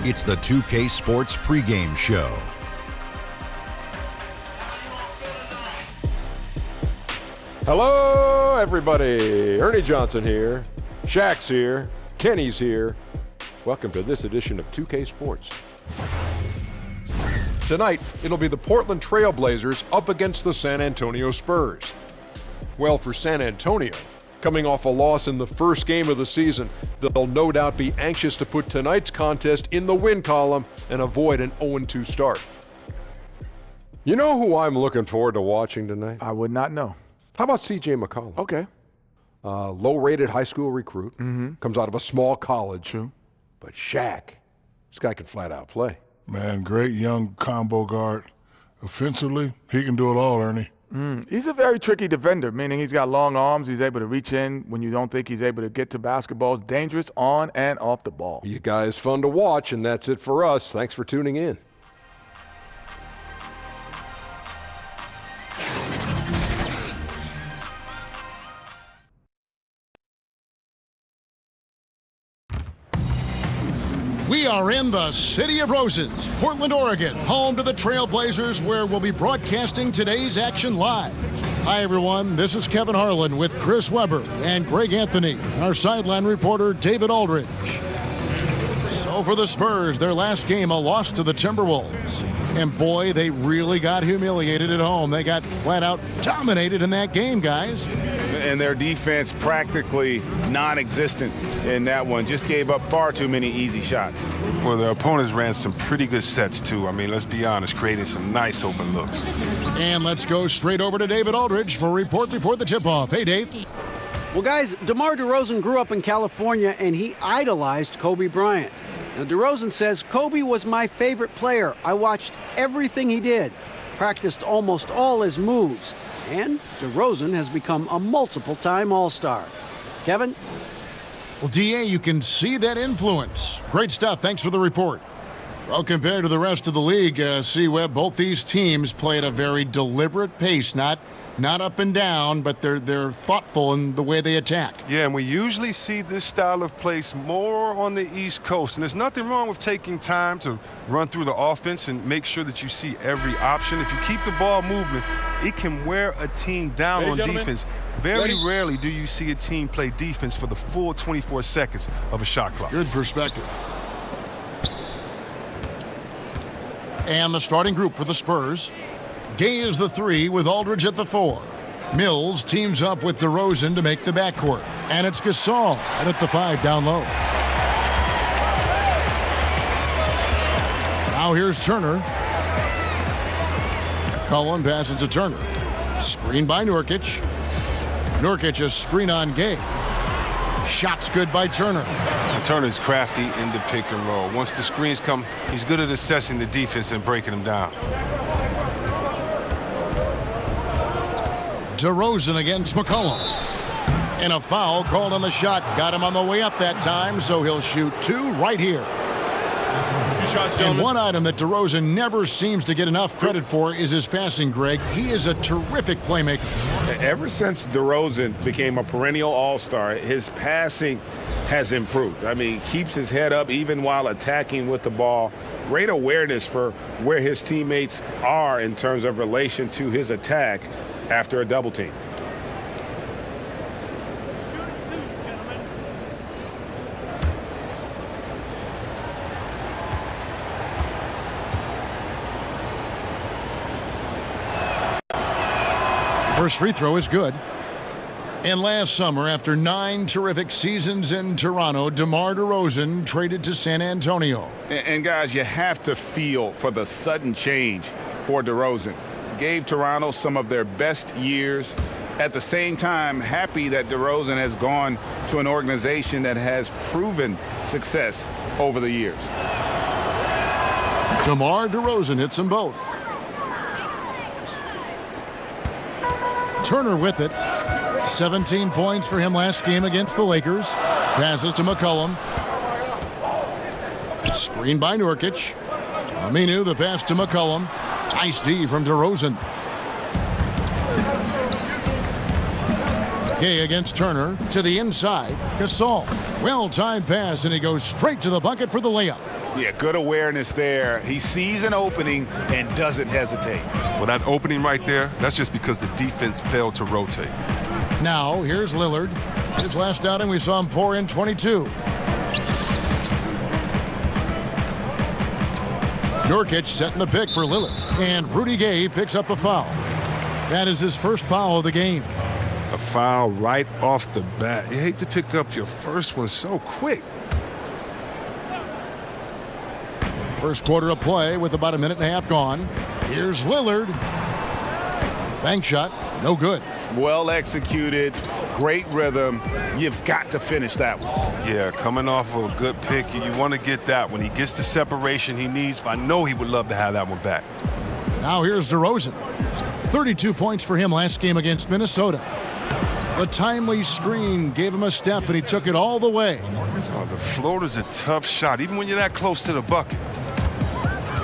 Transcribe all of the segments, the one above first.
It's the 2K Sports pregame show. Hello, everybody. Ernie Johnson here. Shaq's here. Kenny's here. Welcome to this edition of 2K Sports. Tonight, it'll be the Portland Trail Blazers up against the San Antonio Spurs. Well, for San Antonio, coming off a loss in the first game of the season, they'll no doubt be anxious to put tonight's contest in the win column and avoid an 0-2 start. You know who I'm looking forward to watching tonight? I would not know. How about C.J. McCollum? Okay. Low-rated high school recruit. Comes out of a small college. True. But Shaq, this guy can flat out play. Man, great young combo guard. Offensively, he can do it all, Ernie. He's a very tricky defender, meaning he's got long arms. He's able to reach in when you don't think he's able to get to basketballs. Dangerous on and off the ball. You guys fun to watch, and that's it for us. Thanks for tuning in. We are in the City of Roses, Portland, Oregon, home to the Trail Blazers, where we'll be broadcasting today's action live. Hi, everyone. This is Kevin Harlan with Chris Webber and Greg Anthony, and our sideline reporter, David Aldridge. So for the Spurs, their last game, a loss to the Timberwolves. And boy, they really got humiliated at home. They got flat out dominated in that game, guys. And their defense practically non-existent in that one. Just gave up far too many easy shots. Well, the opponents ran some pretty good sets, too. I mean, let's be honest, creating some nice open looks. And let's go straight over to David Aldridge for a report before the tip-off. Hey, Dave. Well, guys, DeMar DeRozan grew up in California, and he idolized Kobe Bryant. Now, DeRozan says, Kobe was my favorite player. I watched everything he did, practiced almost all his moves, and DeRozan has become a multiple-time All-Star. Kevin? Well, D.A., you can see that influence. Great stuff. Thanks for the report. Well, compared to the rest of the league, C-Web, both these teams play at a very deliberate pace, not up and down, but they're thoughtful in the way they attack. Yeah, and we usually see this style of play more on the East Coast. And there's nothing wrong with taking time to run through the offense and make sure that you see every option. If you keep the ball moving, it can wear a team down on defense. Very rarely do you see a team play defense for the full 24 seconds of a shot clock. Good perspective. And the starting group for the Spurs. Gay is the 3 with Aldridge at the 4. Mills teams up with DeRozan to make the backcourt. And it's Gasol out at the 5 down low. Now here's Turner. Cullen passes to Turner. Screen by Nurkic. Nurkic a screen on Gay. Shots good by Turner. Turner's crafty in the pick and roll. Once the screens come, he's good at assessing the defense and breaking them down. DeRozan against McCollum. And a foul called on the shot. Got him on the way up that time, so he'll shoot 2 right here. And one item that DeRozan never seems to get enough credit for is his passing, Greg. He is a terrific playmaker. Ever since DeRozan became a perennial all-star, his passing has improved. I mean, keeps his head up even while attacking with the ball. Great awareness for where his teammates are in terms of relation to his attack after a double team. First free throw is good. And last summer, after 9 terrific seasons in Toronto, DeMar DeRozan traded to San Antonio. And guys, you have to feel for the sudden change for DeRozan. Gave Toronto some of their best years. At the same time, happy that DeRozan has gone to an organization that has proven success over the years. DeMar DeRozan hits them both. Turner with it. 17 points for him last game against the Lakers. Passes to McCollum. Screen by Nurkic. Aminu, the pass to McCollum. Nice D from DeRozan. Gay against Turner to the inside. Gasol. Well-timed pass, and he goes straight to the bucket for the layup. Yeah, good awareness there. He sees an opening and doesn't hesitate. Well, that opening right there, that's just because the defense failed to rotate. Now, here's Lillard. His last outing, we saw him pour in 22. Nurkic setting the pick for Lillard. And Rudy Gay picks up the foul. That is his first foul of the game. A foul right off the bat. You hate to pick up your first one so quick. First quarter of play with about a minute and a half gone. Here's Lillard. Bank shot, no good. Well executed, great rhythm. You've got to finish that one. Yeah, coming off of a good pick, you want to get that. When he gets the separation he needs, I know he would love to have that one back. Now here's DeRozan. 32 points for him last game against Minnesota. The timely screen gave him a step, and he took it all the way. Oh, the floater's a tough shot, even when you're that close to the bucket.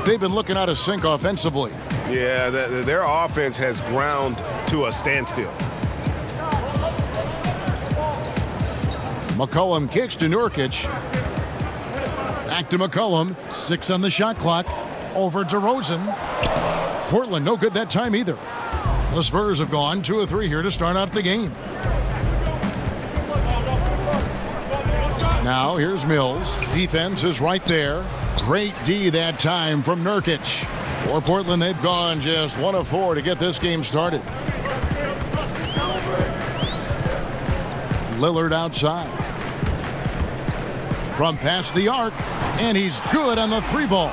They've been looking out of sync offensively. Yeah, their offense has ground to a standstill. McCollum kicks to Nurkic. Back to McCollum. 6 on the shot clock. Over DeRozan. Portland no good that time either. The Spurs have gone 2 of 3 here to start out the game. Now here's Mills. Defense is right there. Great D that time from Nurkic. For Portland, they've gone just 1 of 4 to get this game started. Lillard outside. From past the arc, and he's good on the 3-ball.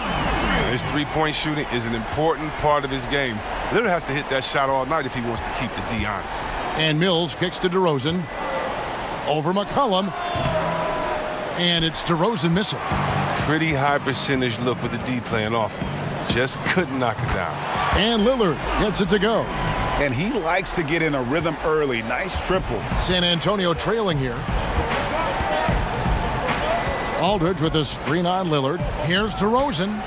His three-point shooting is an important part of his game. Lillard has to hit that shot all night if he wants to keep the D honest. And Mills kicks to DeRozan. Over McCollum. And it's DeRozan missing. Pretty high percentage look with the D playing off. Just couldn't knock it down. And Lillard gets it to go. And he likes to get in a rhythm early. Nice triple. San Antonio trailing here. Aldridge with a screen on Lillard. Here's DeRozan.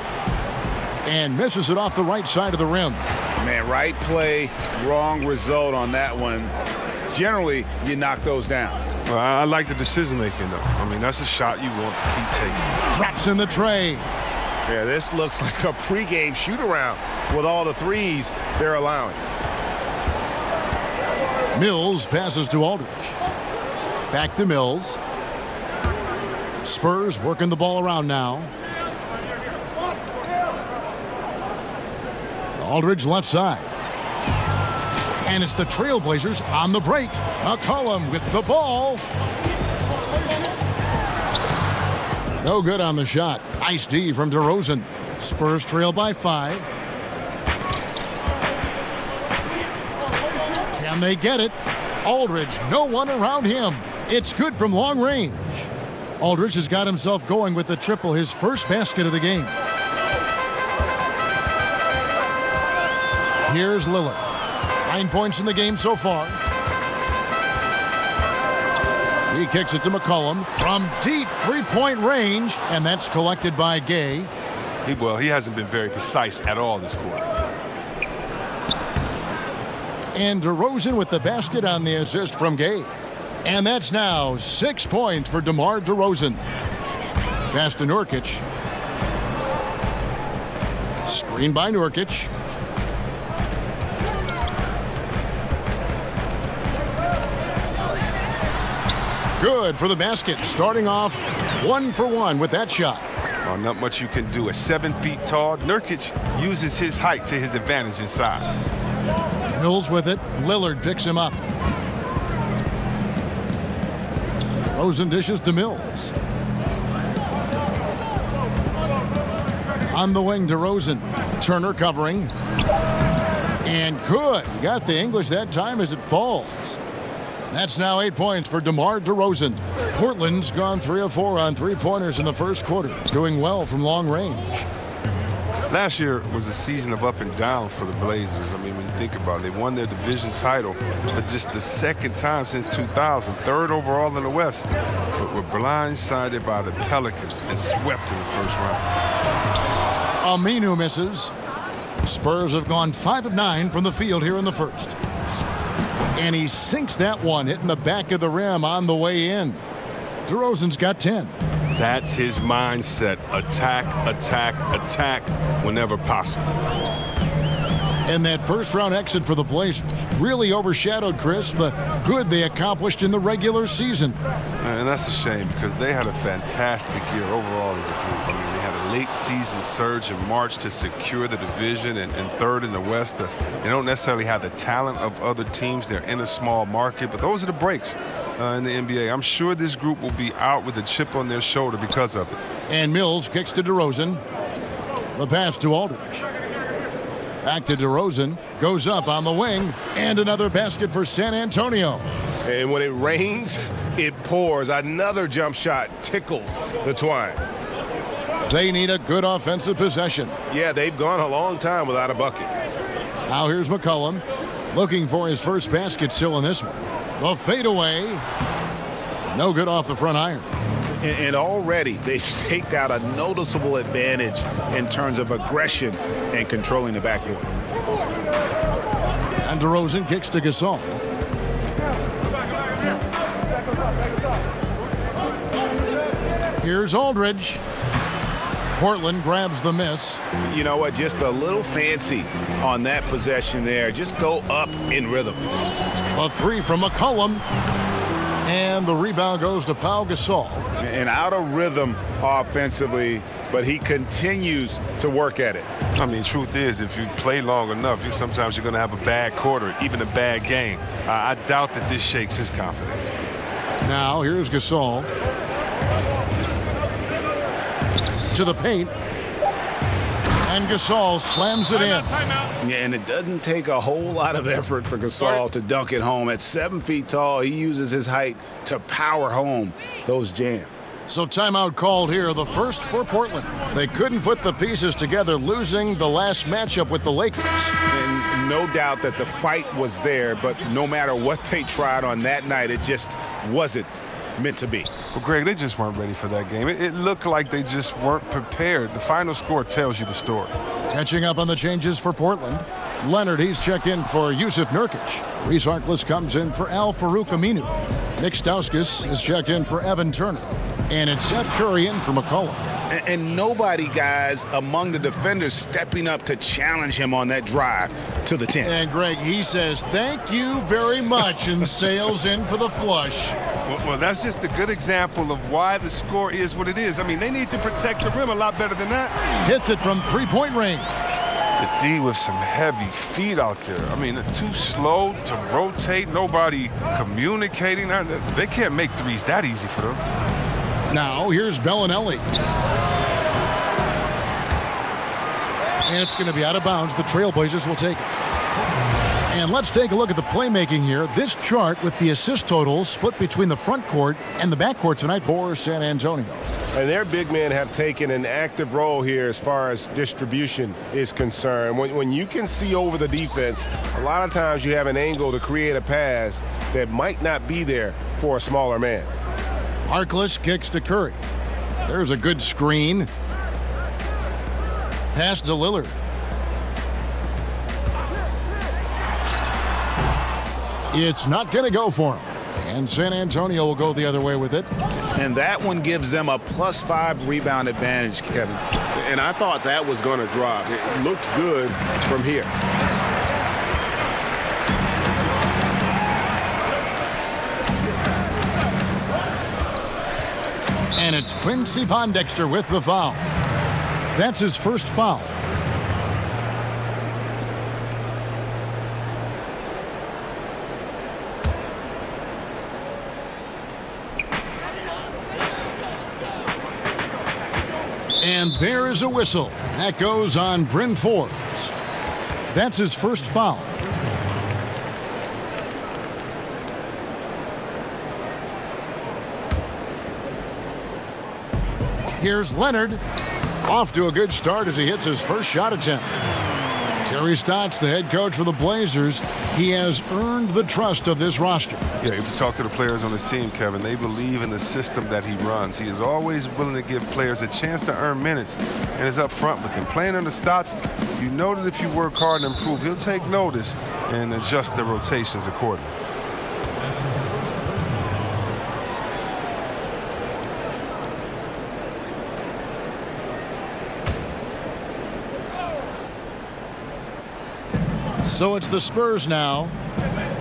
And misses it off the right side of the rim. Man, right play, wrong result on that one. Generally, you knock those down. Well, I like the decision making, though. I mean, that's a shot you want to keep taking. Drops in the tray. Yeah, this looks like a pregame shoot-around with all the threes they're allowing. Mills passes to Aldridge. Back to Mills. Spurs working the ball around now. Aldridge left side. And it's the Trailblazers on the break. McCollum with the ball. No good on the shot. Nice D from DeRozan. Spurs trail by 5. Can they get it? Aldridge, no one around him. It's good from long range. Aldridge has got himself going with the triple, his first basket of the game. Here's Lillard. 9 points in the game so far. He kicks it to McCollum from deep three-point range, and that's collected by Gay. He hasn't been very precise at all this quarter. And DeRozan with the basket on the assist from Gay. And that's now 6 points for DeMar DeRozan. Pass to Nurkic. Screen by Nurkic. Good for the basket. Starting off 1 for 1 with that shot. Well, not much you can do. At 7 feet tall, Nurkic uses his height to his advantage inside. Mills with it. Lillard picks him up. DeRozan dishes to Mills. On the wing, DeRozan. Turner covering. And good. He got the English that time as it falls. That's now 8 points for DeMar DeRozan. Portland's gone 3 of 4 on three-pointers in the first quarter, doing well from long range. Last year was a season of up and down for the Blazers. I mean, when you think about it, they won their division title for just the second time since 2000, 3rd overall in the West, but were blindsided by the Pelicans and swept in the first round. Aminu misses. Spurs have gone 5 of 9 from the field here in the first. And he sinks that one, hitting the back of the rim on the way in. DeRozan's got 10. That's his mindset. Attack, attack, attack whenever possible. And that first-round exit for the Blazers really overshadowed, Chris, the good they accomplished in the regular season. And that's a shame because they had a fantastic year overall as a group. I mean, they had a late-season surge in March to secure the division and third in the West. They don't necessarily have the talent of other teams. They're in a small market, but those are the breaks in the NBA. I'm sure this group will be out with a chip on their shoulder because of it. And Mills kicks to DeRozan. The pass to Aldridge. Back to DeRozan, goes up on the wing, and another basket for San Antonio. And when it rains, it pours. Another jump shot tickles the twine. They need a good offensive possession. Yeah, they've gone a long time without a bucket. Now here's McCollum, looking for his first basket still in this one. The fadeaway, no good off the front iron. And already they've staked out a noticeable advantage in terms of aggression and controlling the backcourt. And DeRozan kicks to Gasol. Here's Aldridge. Portland grabs the miss. You know what? Just a little fancy on that possession there. Just go up in rhythm. A three from McCollum. And the rebound goes to Pau Gasol. And out of rhythm offensively, but he continues to work at it. I mean, truth is, if you play long enough, sometimes you're going to have a bad quarter, even a bad game. I doubt that this shakes his confidence. Now here's Gasol. To the paint. And Gasol slams it in. Yeah, and it doesn't take a whole lot of effort for Gasol to dunk it home. At 7 feet tall, he uses his height to power home those jams. So timeout called here, the first for Portland. They couldn't put the pieces together, losing the last matchup with the Lakers. And no doubt that the fight was there, but no matter what they tried on that night, it just wasn't meant to be. Well, Greg, they just weren't ready for that game. It looked like they just weren't prepared. The final score tells you the story. Catching up on the changes for Portland. Leonard, he's checked in for Yusuf Nurkic. Reese Harkless comes in for Al Farouk Aminu. Nick Stauskas is checked in for Evan Turner. And it's Seth Curry in for McCollum. And nobody, guys, among the defenders stepping up to challenge him on that drive to the 10. And Greg, he says, thank you very much, and sails in for the flush. Well, that's just a good example of why the score is what it is. I mean, they need to protect the rim a lot better than that. Hits it from three-point range. The D with some heavy feet out there. I mean, too slow to rotate. Nobody communicating. They can't make threes that easy for them. Now, here's Bellinelli. And it's going to be out of bounds. The Trailblazers will take it. And let's take a look at the playmaking here. This chart with the assist totals split between the front court and the back court tonight for San Antonio. And their big men have taken an active role here as far as distribution is concerned. When you can see over the defense, a lot of times you have an angle to create a pass that might not be there for a smaller man. Harkless kicks to Curry. There's a good screen. Pass to Lillard. It's not going to go for him. And San Antonio will go the other way with it. And that one gives them a +5 rebound advantage, Kevin. And I thought that was going to drop. It looked good from here. And it's Quincy Pondexter with the foul. That's his first foul. And there is a whistle. That goes on Bryn Forbes. That's his first foul. Here's Leonard. Off to a good start as he hits his first shot attempt. Terry Stotts, the head coach for the Blazers, he has earned the trust of this roster. Yeah, if you talk to the players on his team, Kevin, they believe in the system that he runs. He is always willing to give players a chance to earn minutes and is up front with them. Playing under Stotts, you know that if you work hard and improve, he'll take notice and adjust the rotations accordingly. So it's the Spurs now.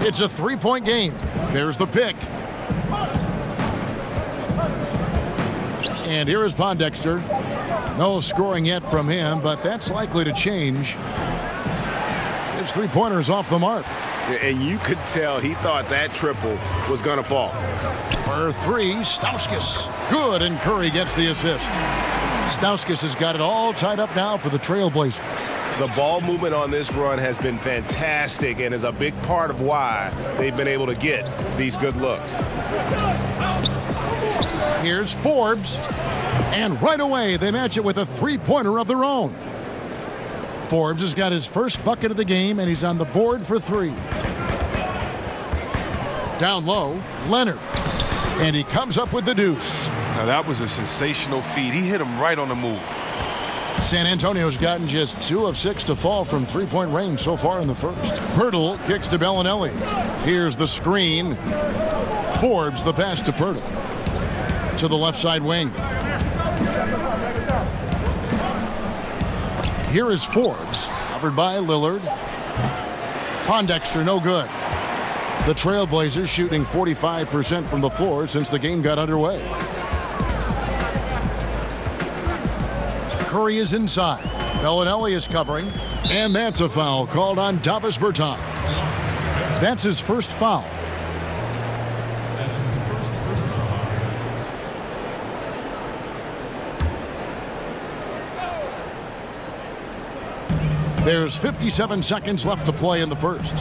It's a three-point game. There's the pick. And here is Pondexter. No scoring yet from him, but that's likely to change. His three-pointer's off the mark. And you could tell he thought that triple was going to fall. For three, Stauskas. Good, and Curry gets the assist. Stauskas has got it all tied up now for the Trailblazers. The ball movement on this run has been fantastic and is a big part of why they've been able to get these good looks. Here's Forbes. And right away, they match it with a three-pointer of their own. Forbes has got his first bucket of the game, and he's on the board for three. Down low, Leonard. And he comes up with the deuce. Now, that was a sensational feed. He hit him right on the move. San Antonio's gotten just 2 of 6 to fall from three-point range so far in the first. Pirtle kicks to Bellinelli. Here's the screen. Forbes the pass to Pirtle. To the left side wing. Here is Forbes, covered by Lillard. Pondexter, no good. The Trailblazers shooting 45% from the floor since the game got underway. Curry is inside. Bellinelli is covering. And that's a foul called on Davis Bertans. That's his first foul. There's 57 seconds left to play in the first.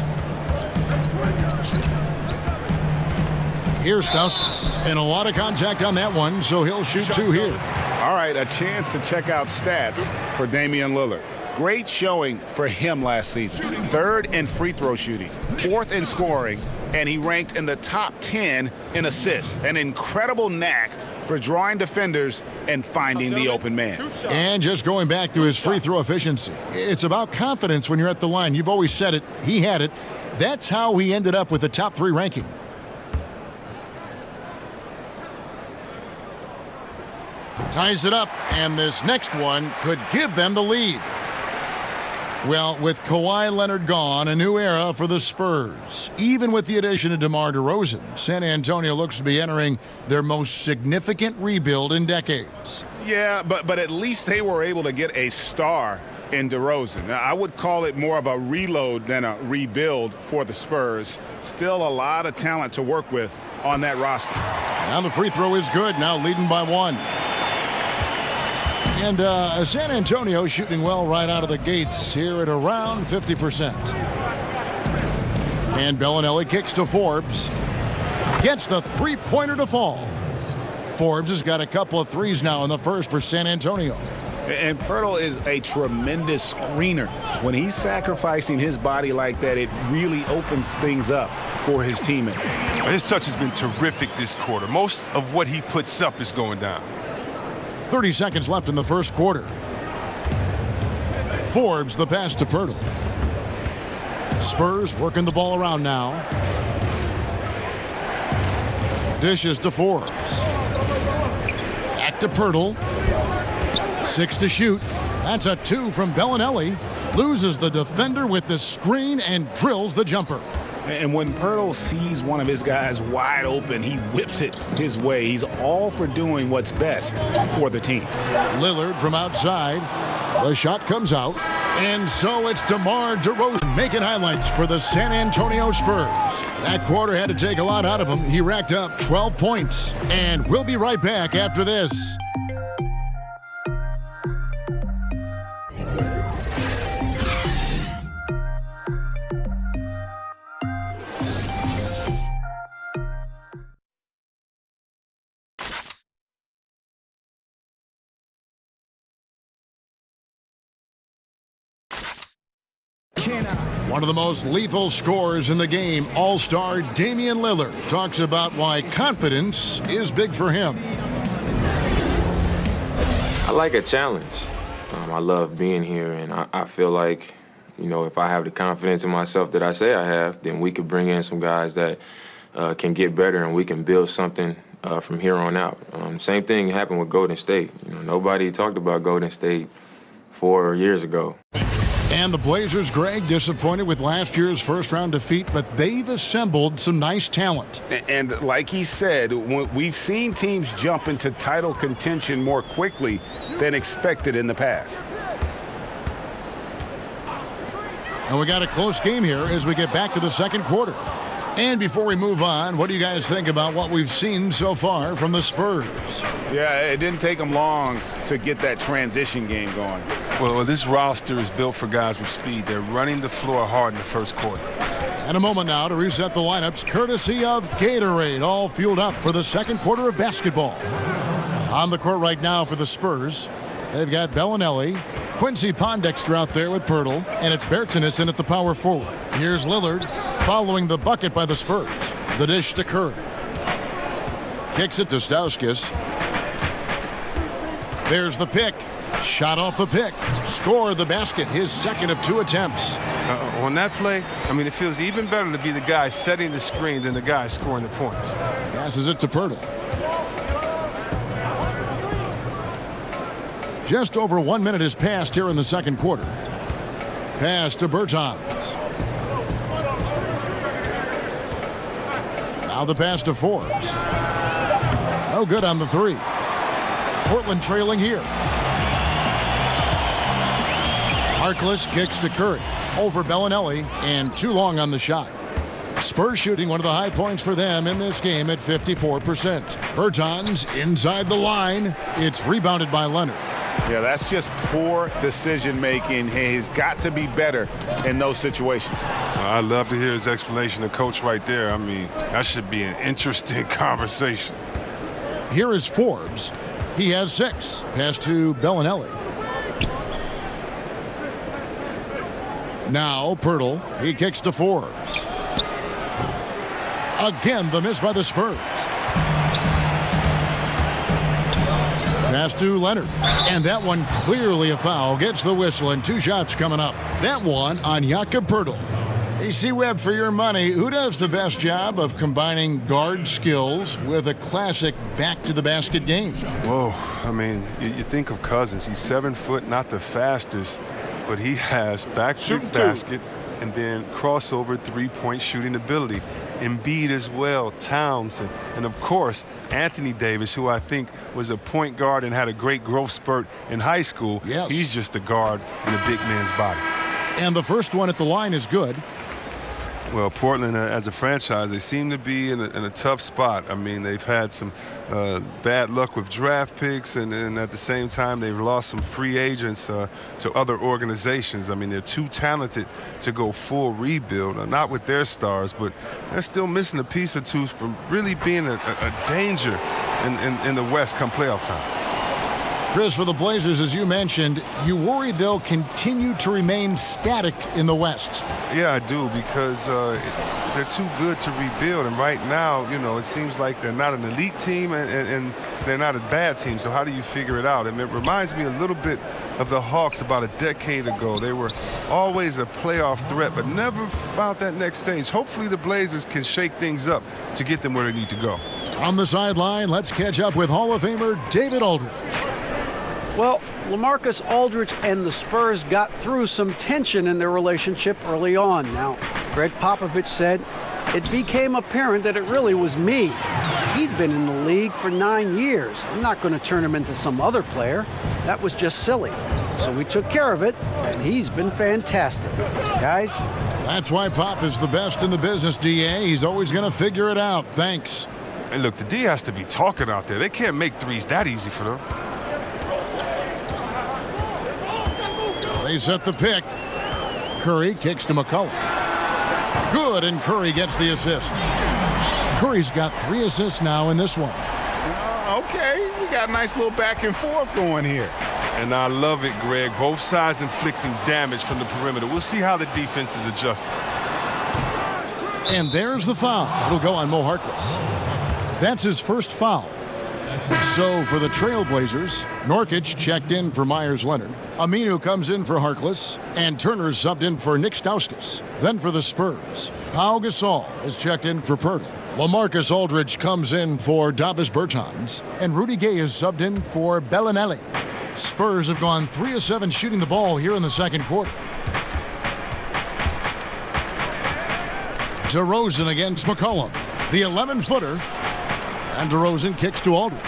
Here's Stauskas. And a lot of contact on that one, so he'll shoot 2 here. All right, a chance to check out stats for Damian Lillard. Great showing for him last season. 3rd in free throw shooting, 4th in scoring, and he ranked in the top 10 in assists. An incredible knack for drawing defenders and finding the open man. And just going back to his free throw efficiency. It's about confidence when you're at the line. You've always said it. He had it. That's how he ended up with the top 3 ranking. Ties it up, and this next one could give them the lead. Well, with Kawhi Leonard gone, a new era for the Spurs. Even with the addition of DeMar DeRozan, San Antonio looks to be entering their most significant rebuild in decades. Yeah, but at least they were able to get a star in DeRozan. Now, I would call it more of a reload than a rebuild for the Spurs. Still a lot of talent to work with on that roster. Now the free throw is good, now leading by 1. And San Antonio shooting well right out of the gates here at around 50%. And Bellinelli kicks to Forbes. Gets the three-pointer to fall. Forbes has got a couple of threes now in the first for San Antonio. And Pirtle is a tremendous screener. When he's sacrificing his body like that, it really opens things up for his teammate. His touch has been terrific this quarter. Most of what he puts up is going down. 30 seconds left in the first quarter. Forbes the pass to Pirtle. Spurs working the ball around now. Dishes to Forbes. Back to Pirtle. 6 to shoot. That's a 2 from Bellinelli. Loses the defender with the screen and drills the jumper. And when Pirtle sees one of his guys wide open, he whips it his way. He's all for doing what's best for the team. Lillard from outside. The shot comes out. And so it's DeMar DeRozan making highlights for the San Antonio Spurs. That quarter had to take a lot out of him. He racked up 12 points. And we'll be right back after this. One of the most lethal scorers in the game, All-Star Damian Lillard, talks about why confidence is big for him. I like a challenge. I love being here, and I feel like, you know, if I have the confidence in myself that I say I have, then we could bring in some guys that can get better, and we can build something from here on out. Same thing happened with Golden State. You know, nobody talked about Golden State 4 years ago. And the Blazers, Greg, disappointed with last year's first-round defeat, but they've assembled some nice talent. And like he said, we've seen teams jump into title contention more quickly than expected in the past. And we got a close game here as we get back to the second quarter. And before we move on, what do you guys think about what we've seen so far from the Spurs? Yeah, it didn't take them long to get that transition game going. Well, this roster is built for guys with speed. They're running the floor hard in the first quarter. And a moment now to reset the lineups, courtesy of Gatorade, all fueled up for the second quarter of basketball. On the court right now for the Spurs, they've got Bellinelli, Quincy Pondexter out there with Pirtle, and it's Bertinason in at the power forward. Here's Lillard following the bucket by the Spurs. The dish to Curry. Kicks it to Stauskas. There's the pick. Shot off the pick. Scored the basket, his second of 2 attempts. On that play, I mean, it feels even better to be the guy setting the screen than the guy scoring the points. Passes it to Pirtle. Just over 1 minute has passed here in the second quarter. Pass to Bertans. Now the pass to Forbes. No good on the 3. Portland trailing here. Harkless kicks to Curry. Over Bellinelli, and too long on the shot. Spurs shooting one of the high points for them in this game at 54%. Bertans inside the line. It's rebounded by Leonard. Yeah, that's just poor decision making. He's got to be better in those situations. I'd love to hear his explanation of coach right there. I mean, that should be an interesting conversation. Here is Forbes. He has 6. Pass to Bellinelli. Now Pirtle. He kicks to Forbes. Again, the miss by the Spurs. Pass to Leonard. And that one clearly a foul. Gets the whistle, and 2 shots coming up. That one on Jakob Pirtle. Hey, C-Web, for your money, who does the best job of combining guard skills with a classic back-to-the-basket game? Whoa, I mean, you think of Cousins. He's 7 foot, not the fastest, but he has back-to-basket and then crossover three-point shooting ability. Embiid as well, Towns, and of course, Anthony Davis, who I think was a point guard and had a great growth spurt in high school. Yes. He's just a guard in a big man's body. And the first one at the line is good. Well, Portland, as a franchise, they seem to be in a tough spot. I mean, they've had some bad luck with draft picks, and at the same time, they've lost some free agents to other organizations. I mean, they're too talented to go full rebuild, not with their stars, but they're still missing a piece or two from really being a danger in the West come playoff time. Chris, for the Blazers, as you mentioned, you worry they'll continue to remain static in the West. Yeah, I do, because they're too good to rebuild. And right now, you know, it seems like they're not an elite team and they're not a bad team. So how do you figure it out? And it reminds me a little bit of the Hawks about a decade ago. They were always a playoff threat, but never found that next stage. Hopefully the Blazers can shake things up to get them where they need to go. On the sideline, let's catch up with Hall of Famer David Aldridge. Well, LaMarcus Aldridge and the Spurs got through some tension in their relationship early on. Now, Greg Popovich said it became apparent that it really was me. He'd been in the league for 9 years. I'm not going to turn him into some other player. That was just silly. So we took care of it, and he's been fantastic. Guys? That's why Pop is the best in the business, DA. He's always going to figure it out. Thanks. And look, the D has to be talking out there. They can't make threes that easy for them. They set the pick. Curry kicks to McCullough. Good, and Curry gets the assist. Curry's got 3 assists now in this one. Okay, we got a nice little back and forth going here. And I love it, Greg. Both sides inflicting damage from the perimeter. We'll see how the defense is adjusting. And there's the foul. It'll go on Mo Harkless. That's his first foul. So for the Trailblazers, Nurkic checked in for Myers-Leonard. Aminu comes in for Harkless, and Turner subbed in for Nick Stauskas. Then for the Spurs, Pau Gasol is checked in for Pirtle. LaMarcus Aldridge comes in for Davis Bertans, and Rudy Gay is subbed in for Bellinelli. Spurs have gone 3 of 7 shooting the ball here in the second quarter. DeRozan against McCollum. The 11-footer. And DeRozan kicks to Aldridge.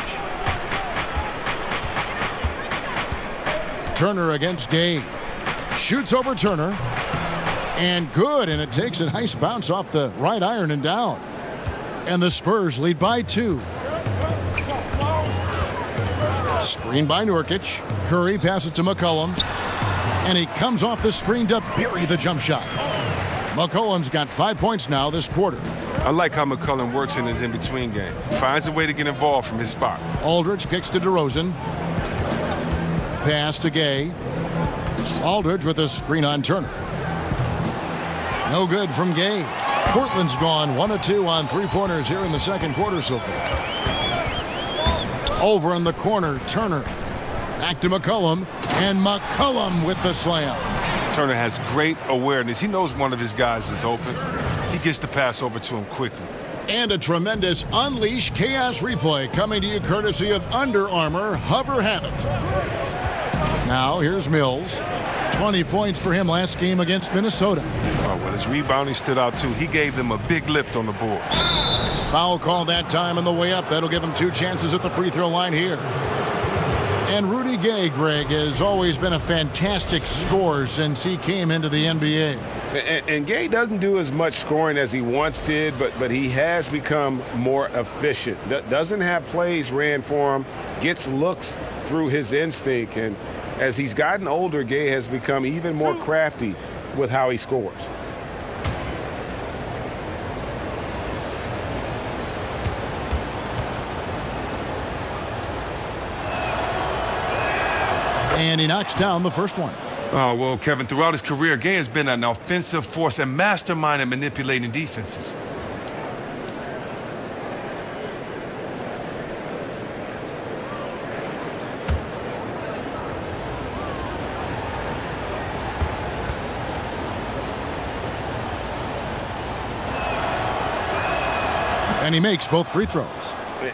Turner against Gay. Shoots over Turner. And good, and it takes a nice bounce off the right iron and down. And the Spurs lead by 2. Screen by Nurkic. Curry passes to McCollum. And he comes off the screen to bury the jump shot. McCollum's got 5 points now this quarter. I like how McCollum works in his in-between game. Finds a way to get involved from his spot. Aldridge kicks to DeRozan. Pass to Gay. Aldridge with a screen on Turner. No good from Gay. Portland's gone 1 of 2 on three-pointers here in the second quarter so far. Over in the corner, Turner. Back to McCollum, and McCollum with the slam. Turner has great awareness. He knows one of his guys is open. He gets the pass over to him quickly. And a tremendous Unleash Chaos replay coming to you courtesy of Under Armour Hover Havoc. Now here's Mills. 20 points for him last game against Minnesota. Oh, well, his rebounding stood out too. He gave them a big lift on the board. Foul call that time on the way up. That'll give him 2 chances at the free throw line here. And Rudy Gay, Greg, has always been a fantastic scorer since he came into the NBA. And Gay doesn't do as much scoring as he once did, but he has become more efficient. Doesn't have plays ran for him, gets looks through his instinct. And as he's gotten older, Gay has become even more crafty with how he scores. And he knocks down the first one. Oh, well, Kevin, throughout his career, Gay has been an offensive force and mastermind at manipulating defenses. And he makes both free throws.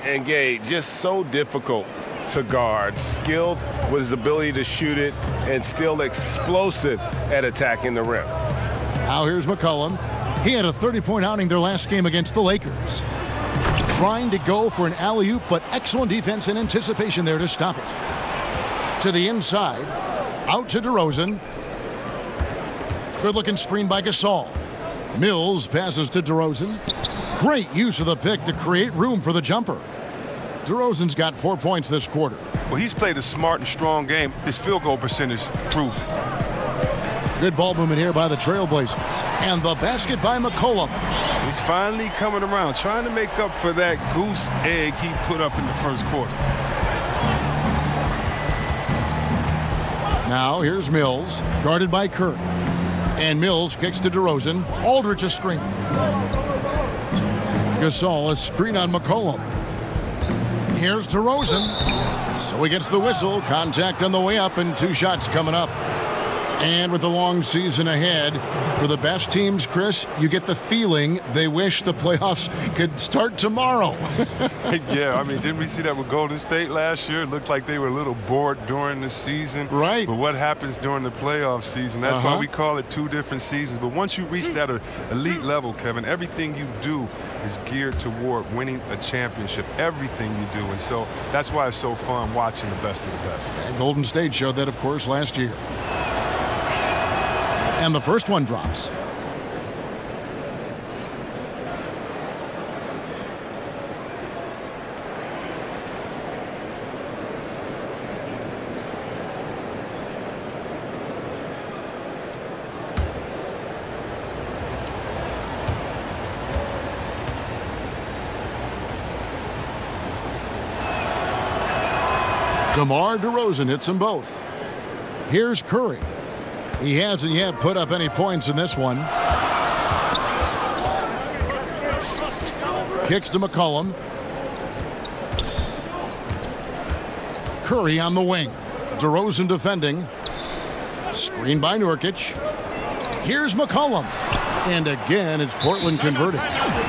And Gay, just so difficult to guard, skilled with his ability to shoot it, and still explosive at attacking the rim. Now here's McCollum. He had a 30-point outing their last game against the Lakers. Trying to go for an alley-oop, but excellent defense and anticipation there to stop it. To the inside, out to DeRozan. Good-looking screen by Gasol. Mills passes to DeRozan. Great use of the pick to create room for the jumper. DeRozan's got 4 points this quarter. Well, he's played a smart and strong game. His field goal percentage proves it. Good ball movement here by the Trailblazers. And the basket by McCollum. He's finally coming around, trying to make up for that goose egg he put up in the first quarter. Now here's Mills, guarded by Curry. And Mills kicks to DeRozan. Aldridge a screen. Gasol a screen on McCollum. Here's DeRozan. So he gets the whistle. Contact on the way up and 2 shots coming up. And with the long season ahead, for the best teams, Chris, you get the feeling they wish the playoffs could start tomorrow. Yeah, I mean, didn't we see that with Golden State last year? It looked like they were a little bored during the season. Right. But what happens during the playoff season? That's why we call it 2 different seasons. But once you reach that elite level, Kevin, everything you do is geared toward winning a championship. Everything you do. And so that's why it's so fun watching the best of the best. And Golden State showed that, of course, last year. And the first one drops. DeMar DeRozan hits them both. Here's Curry. He hasn't yet put up any points in this one. Kicks to McCollum. Curry on the wing. DeRozan defending. Screen by Nurkic. Here's McCollum. And again, it's Portland converting.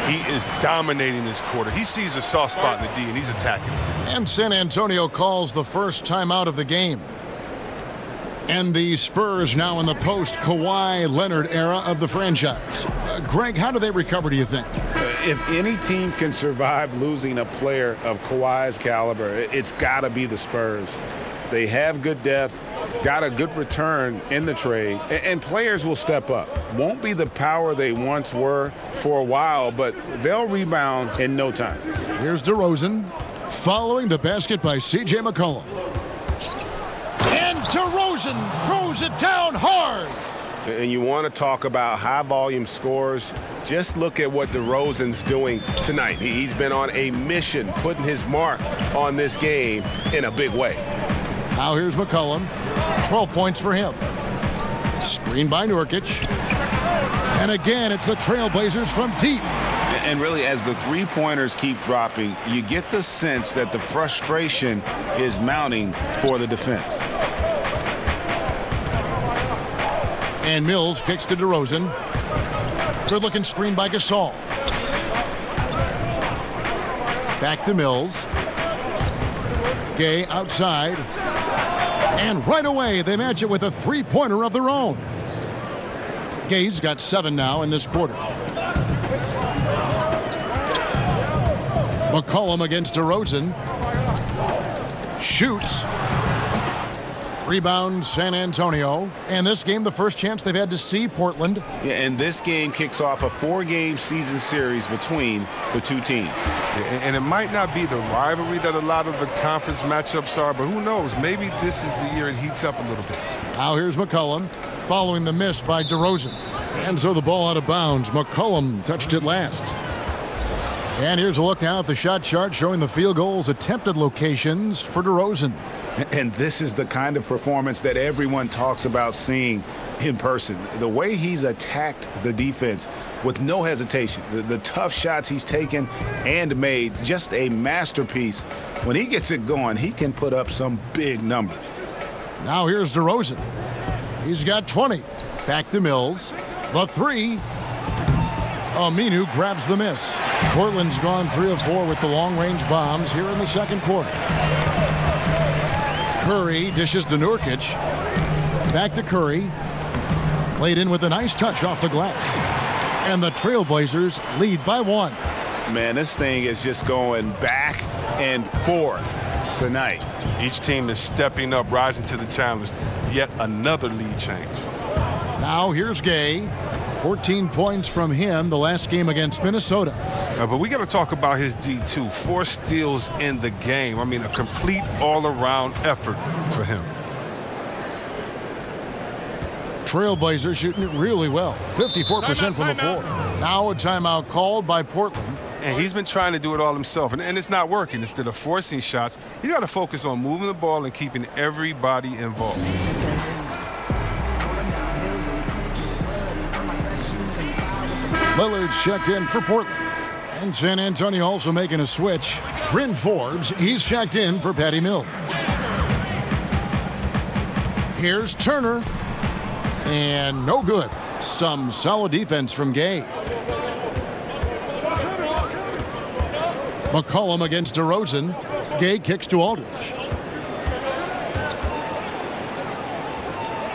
He is dominating this quarter. He sees a soft spot in the D, and he's attacking it. And San Antonio calls the first timeout of the game. And the Spurs now in the post-Kawhi Leonard era of the franchise. Greg, how do they recover, do you think? If any team can survive losing a player of Kawhi's caliber, it's got to be the Spurs. They have good depth, got a good return in the trade, and players will step up. Won't be the power they once were for a while, but they'll rebound in no time. Here's DeRozan following the basket by C.J. McCollum. And DeRozan throws it down hard. And you want to talk about high-volume scores, just look at what DeRozan's doing tonight. He's been on a mission, putting his mark on this game in a big way. Now here's McCollum. 12 points for him. Screen by Nurkic. And again, it's the Trailblazers from deep. And really, as the three-pointers keep dropping, you get the sense that the frustration is mounting for the defense. And Mills kicks to DeRozan. Good-looking screen by Gasol. Back to Mills. Gay outside. And right away, they match it with a three-pointer of their own. Gay's got 7 now in this quarter. McCollum against DeRozan. Shoots. Rebound San Antonio. And this game, the first chance they've had to see Portland. Yeah, and this game kicks off a 4-game season series between the two teams. Yeah, and it might not be the rivalry that a lot of the conference matchups are, but who knows? Maybe this is the year it heats up a little bit. Now here's McCollum following the miss by DeRozan. And so the ball out of bounds. McCollum touched it last. And here's a look now at the shot chart showing the field goals attempted locations for DeRozan. And this is the kind of performance that everyone talks about seeing in person. The way he's attacked the defense with no hesitation. The tough shots he's taken and made. Just a masterpiece. When he gets it going, he can put up some big numbers. Now here's DeRozan. He's got 20. Back to Mills. The three. Aminu grabs the miss. Portland's gone 3 of 4 with the long-range bombs here in the second quarter. Curry dishes to Nurkic. Back to Curry. Played in with a nice touch off the glass. And the Trailblazers lead by 1. Man, this thing is just going back and forth tonight. Each team is stepping up, rising to the challenge. Yet another lead change. Now here's Gay. 14 points from him the last game against Minnesota. But we got to talk about his D2. 4 steals in the game. I mean, a complete all-around effort for him. Trailblazers shooting it really well. 54% from the floor. Now a timeout called by Portland. And he's been trying to do it all himself, and it's not working. Instead of forcing shots, he's got to focus on moving the ball and keeping everybody involved. Lillard's checked in for Portland. And San Antonio also making a switch. Bryn Forbes, he's checked in for Patty Mills. Here's Turner. And no good. Some solid defense from Gay. McCollum against DeRozan. Gay kicks to Aldridge.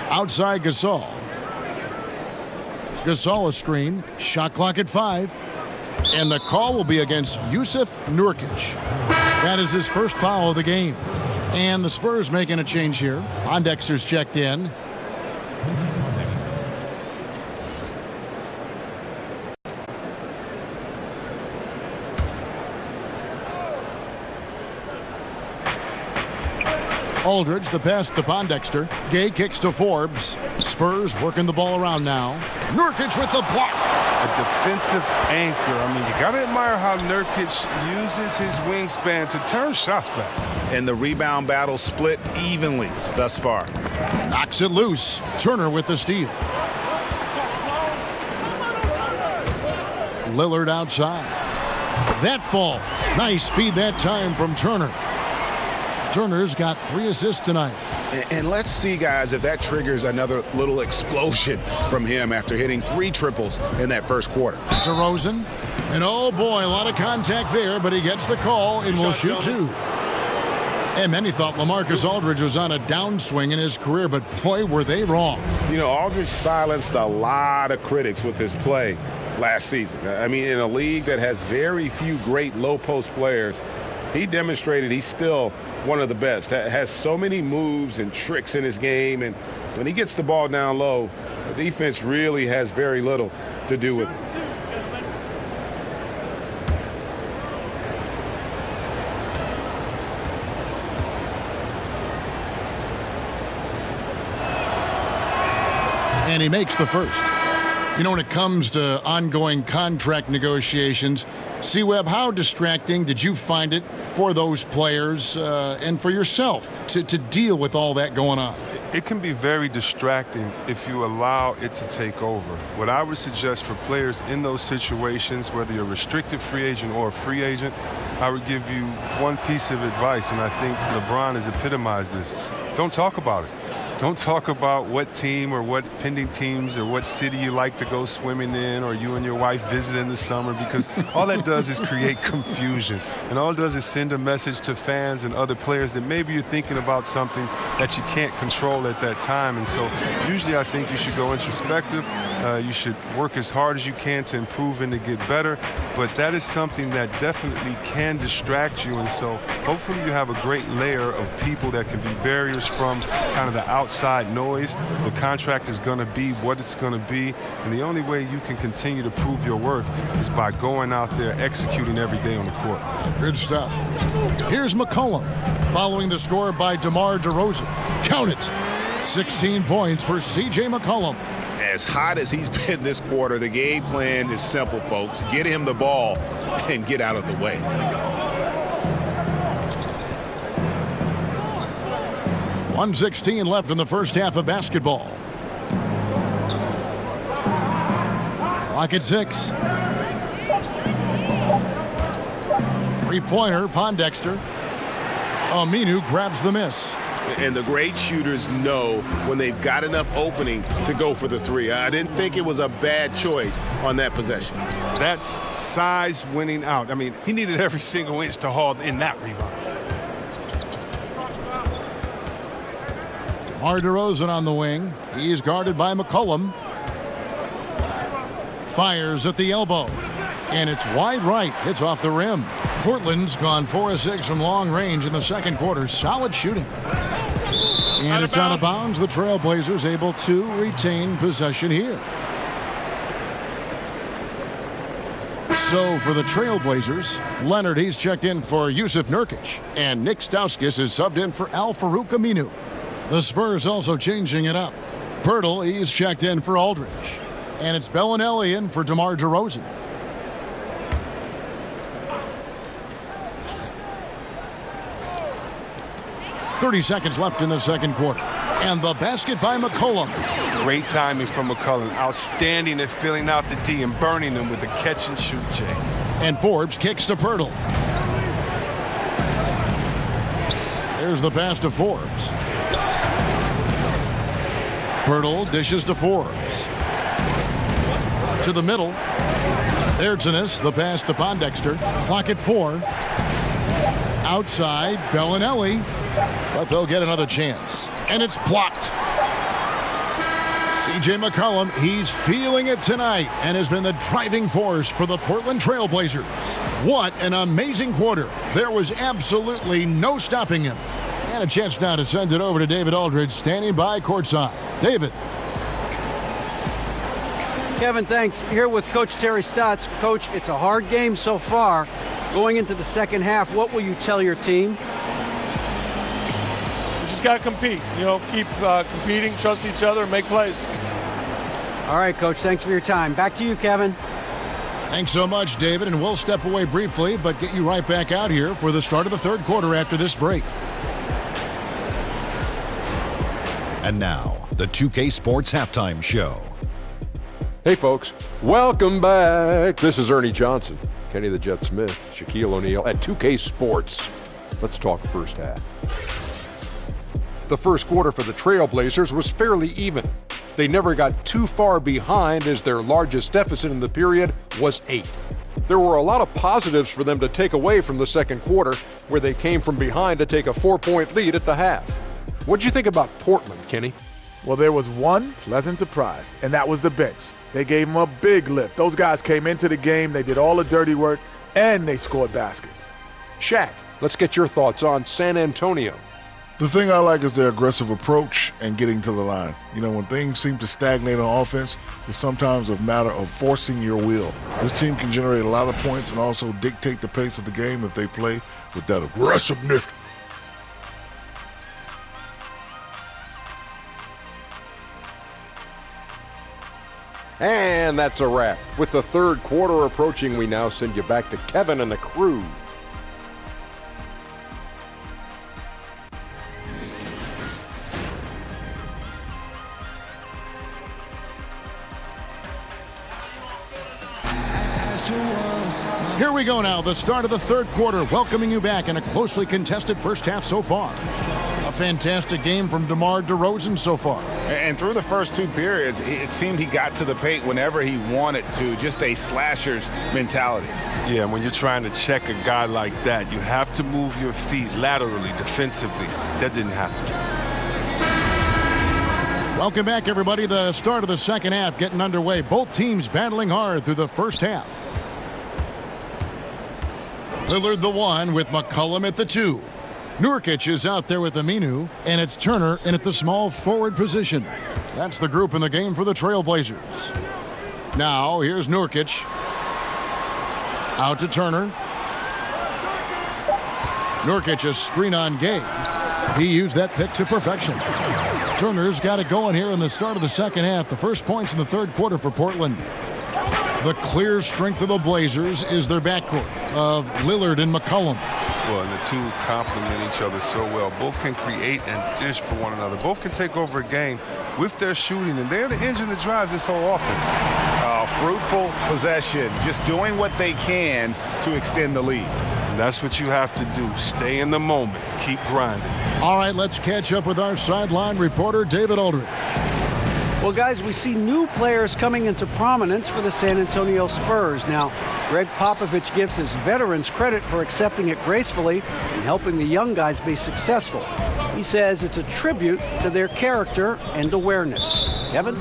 Outside Gasol. Gasol a screen. Shot clock at 5. And the call will be against Yusuf Nurkic. That is his first foul of the game. And the Spurs making a change here. Pondexter's checked in. Aldridge, the pass to Pondexter. Gay kicks to Forbes. Spurs working the ball around now. Nurkic with the block. A defensive anchor. I mean, you got to admire how Nurkic uses his wingspan to turn shots back. And the rebound battle split evenly thus far. Knocks it loose. Turner with the steal. Lillard outside. That ball. Nice feed that time from Turner. Turner's got 3 assists tonight. And let's see, guys, if that triggers another little explosion from him after hitting 3 triples in that first quarter. DeRozan. And oh boy, a lot of contact there, but he gets the call and will shoot 2. And many thought LaMarcus Aldridge was on a downswing in his career, but boy, were they wrong. You know, Aldridge silenced a lot of critics with his play last season. I mean, in a league that has very few great low-post players, he demonstrated he's still one of the best. Has so many moves and tricks in his game, and when he gets the ball down low, the defense really has very little to do with it. And he makes the first. You know, when it comes to ongoing contract negotiations, C-Webb, how distracting did you find it for those players and for yourself to deal with all that going on? It can be very distracting if you allow it to take over. What I would suggest for players in those situations, whether you're a restricted free agent or a free agent, I would give you one piece of advice, and I think LeBron has epitomized this. Don't talk about it. Don't talk about what team or what pending teams or what city you like to go swimming in or you and your wife visit in the summer, because all that does is create confusion. And all it does is send a message to fans and other players that maybe you're thinking about something that you can't control at that time. And so usually I think you should go introspective. You should work as hard as you can to improve and to get better. But that is something that definitely can distract you. And so hopefully you have a great layer of people that can be barriers from kind of the outside noise. The contract is going to be what it's going to be. And the only way you can continue to prove your worth is by going out there, executing every day on the court. Good stuff. Here's McCollum following the score by DeMar DeRozan. Count it. 16 points for C.J. McCollum. As hot as he's been this quarter, the game plan is simple, folks. Get him the ball and get out of the way. .116 left in the first half of basketball. Clock at 6. Three-pointer, Pondexter. Aminu grabs the miss. And the great shooters know when they've got enough opening to go for the three. I didn't think it was a bad choice on that possession. That's size winning out. I mean, he needed every single inch to haul in that rebound. DeMar DeRozan on the wing. He's guarded by McCollum. Fires at the elbow. And it's wide right. Hits off the rim. Portland's gone 4 of 6 from long range in the second quarter. Solid shooting. And it's out of bounds. The Trailblazers able to retain possession here. So for the Trailblazers, Leonard, he's checked in for Yusuf Nurkic. And Nick Stauskas is subbed in for Al-Farouq Aminu. The Spurs also changing it up. Pirtle, he's checked in for Aldridge. And it's Bellinelli in for DeMar DeRozan. .30 seconds left in the second quarter. And the basket by McCollum. Great timing from McCollum. Outstanding at filling out the D and burning them with the catch and shoot, Jay. And Forbes kicks to Pirtle. There's the pass to Forbes. Pirtle dishes to Forbes. To the middle. Ertzenes, the pass to Pondexter. Clock at 4. Outside, Bellinelli. But they'll get another chance. And it's blocked. C.J. McCollum, he's feeling it tonight and has been the driving force for the Portland Trailblazers. What an amazing quarter. There was absolutely no stopping him. And a chance now to send it over to David Aldridge, standing by courtside. David. Kevin, thanks. Here with Coach Terry Stotts. Coach, it's a hard game so far. Going into the second half, what will you tell your team? Just got to compete, keep competing, trust each other, and make plays. All right, Coach, thanks for your time. Back to you, Kevin. Thanks so much, David, and we'll step away briefly, but get you right back out here for the start of the third quarter after this break. And now, the 2K Sports Halftime Show. Hey, folks. Welcome back. This is Ernie Johnson, Kenny the Jet Smith, Shaquille O'Neal at 2K Sports. Let's talk first half. The first quarter for the Trailblazers was fairly even. They never got too far behind as their largest deficit in the period was 8. There were a lot of positives for them to take away from the second quarter, where they came from behind to take a 4-point lead at the half. What'd you think about Portland, Kenny? Well, there was one pleasant surprise, and that was the bench. They gave them a big lift. Those guys came into the game, they did all the dirty work, and they scored baskets. Shaq, let's get your thoughts on San Antonio. The thing I like is their aggressive approach and getting to the line. You know, when things seem to stagnate on offense, it's sometimes a matter of forcing your will. This team can generate a lot of points and also dictate the pace of the game if they play with that aggressiveness. And that's a wrap. With the third quarter approaching, we now send you back to Kevin and the crew. Here we go now, the start of the third quarter, welcoming you back in a closely contested first half so far. A fantastic game from DeMar DeRozan so far. And through the first two periods, it seemed he got to the paint whenever he wanted to, just a slasher's mentality. Yeah, when you're trying to check a guy like that, you have to move your feet laterally, defensively. That didn't happen. Welcome back, everybody. The start of the second half getting underway. Both teams battling hard through the first half. Lillard the one with McCollum at the two. Nurkic is out there with Aminu, and it's Turner in at the small forward position. That's the group in the game for the Trailblazers. Now, here's Nurkic. Out to Turner. Nurkic a screen on Gay. He used that pick to perfection. Turner's got it going here in the start of the second half. The first points in the third quarter for Portland. The clear strength of the Blazers is their backcourt of Lillard and McCollum. Well, and the two complement each other so well. Both can create and dish for one another. Both can take over a game with their shooting, and they're the engine that drives this whole offense. Fruitful possession, just doing what they can to extend the lead. And that's what you have to do. Stay in the moment. Keep grinding. All right, let's catch up with our sideline reporter, David Aldridge. Well, guys, we see new players coming into prominence for the San Antonio Spurs. Now, Greg Popovich gives his veterans credit for accepting it gracefully and helping the young guys be successful. He says it's a tribute to their character and awareness. Kevin?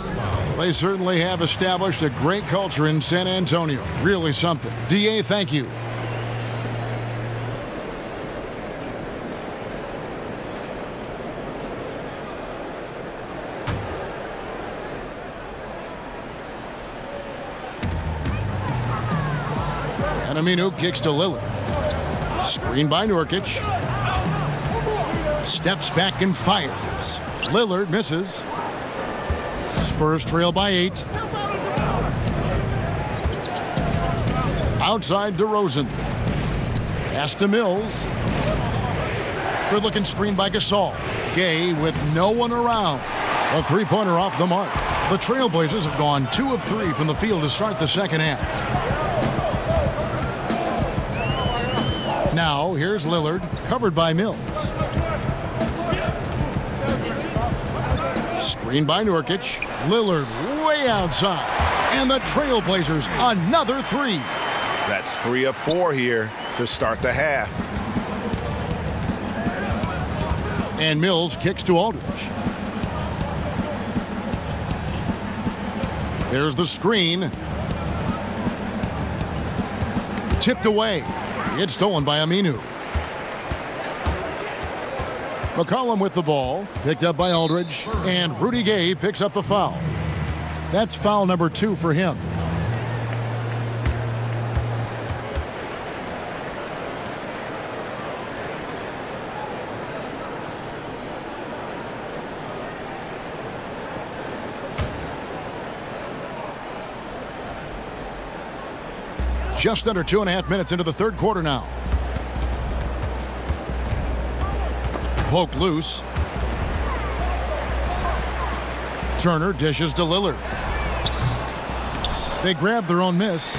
They certainly have established a great culture in San Antonio. Really something. DA, thank you. Aminu kicks to Lillard. Screen by Nurkic. Steps back and fires. Lillard misses. Spurs trail by 8. Outside DeRozan. Pass to Mills. Good looking screen by Gasol. Gay with no one around. A three-pointer off the mark. The Trailblazers have gone 2 of 3 from the field to start the second half. Now, here's Lillard, covered by Mills. Screen by Nurkic. Lillard way outside. And the Trailblazers, another 3. That's 3 of 4 here to start the half. And Mills kicks to Aldridge. There's the screen. Tipped away. It's stolen by Aminu. McCollum with the ball. Picked up by Aldridge. And Rudy Gay picks up the foul. That's foul number 2 for him. Just under 2.5 minutes into the third quarter now. Poked loose. Turner dishes to Lillard. They grab their own miss.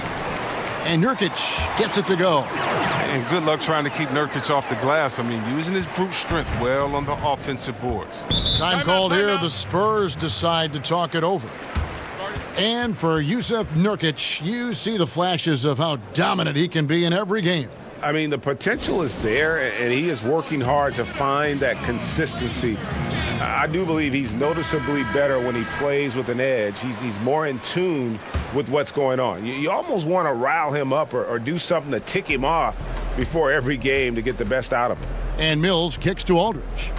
And Nurkic gets it to go. And good luck trying to keep Nurkic off the glass. I mean, using his brute strength well on the offensive boards. Time called here. The Spurs decide to talk it over. And for Yusuf Nurkic, you see the flashes of how dominant he can be in every game. I mean, the potential is there, and he is working hard to find that consistency. I do believe he's noticeably better when he plays with an edge. He's more in tune with what's going on. You almost want to rile him up or do something to tick him off before every game to get the best out of him. And Mills kicks to Aldridge.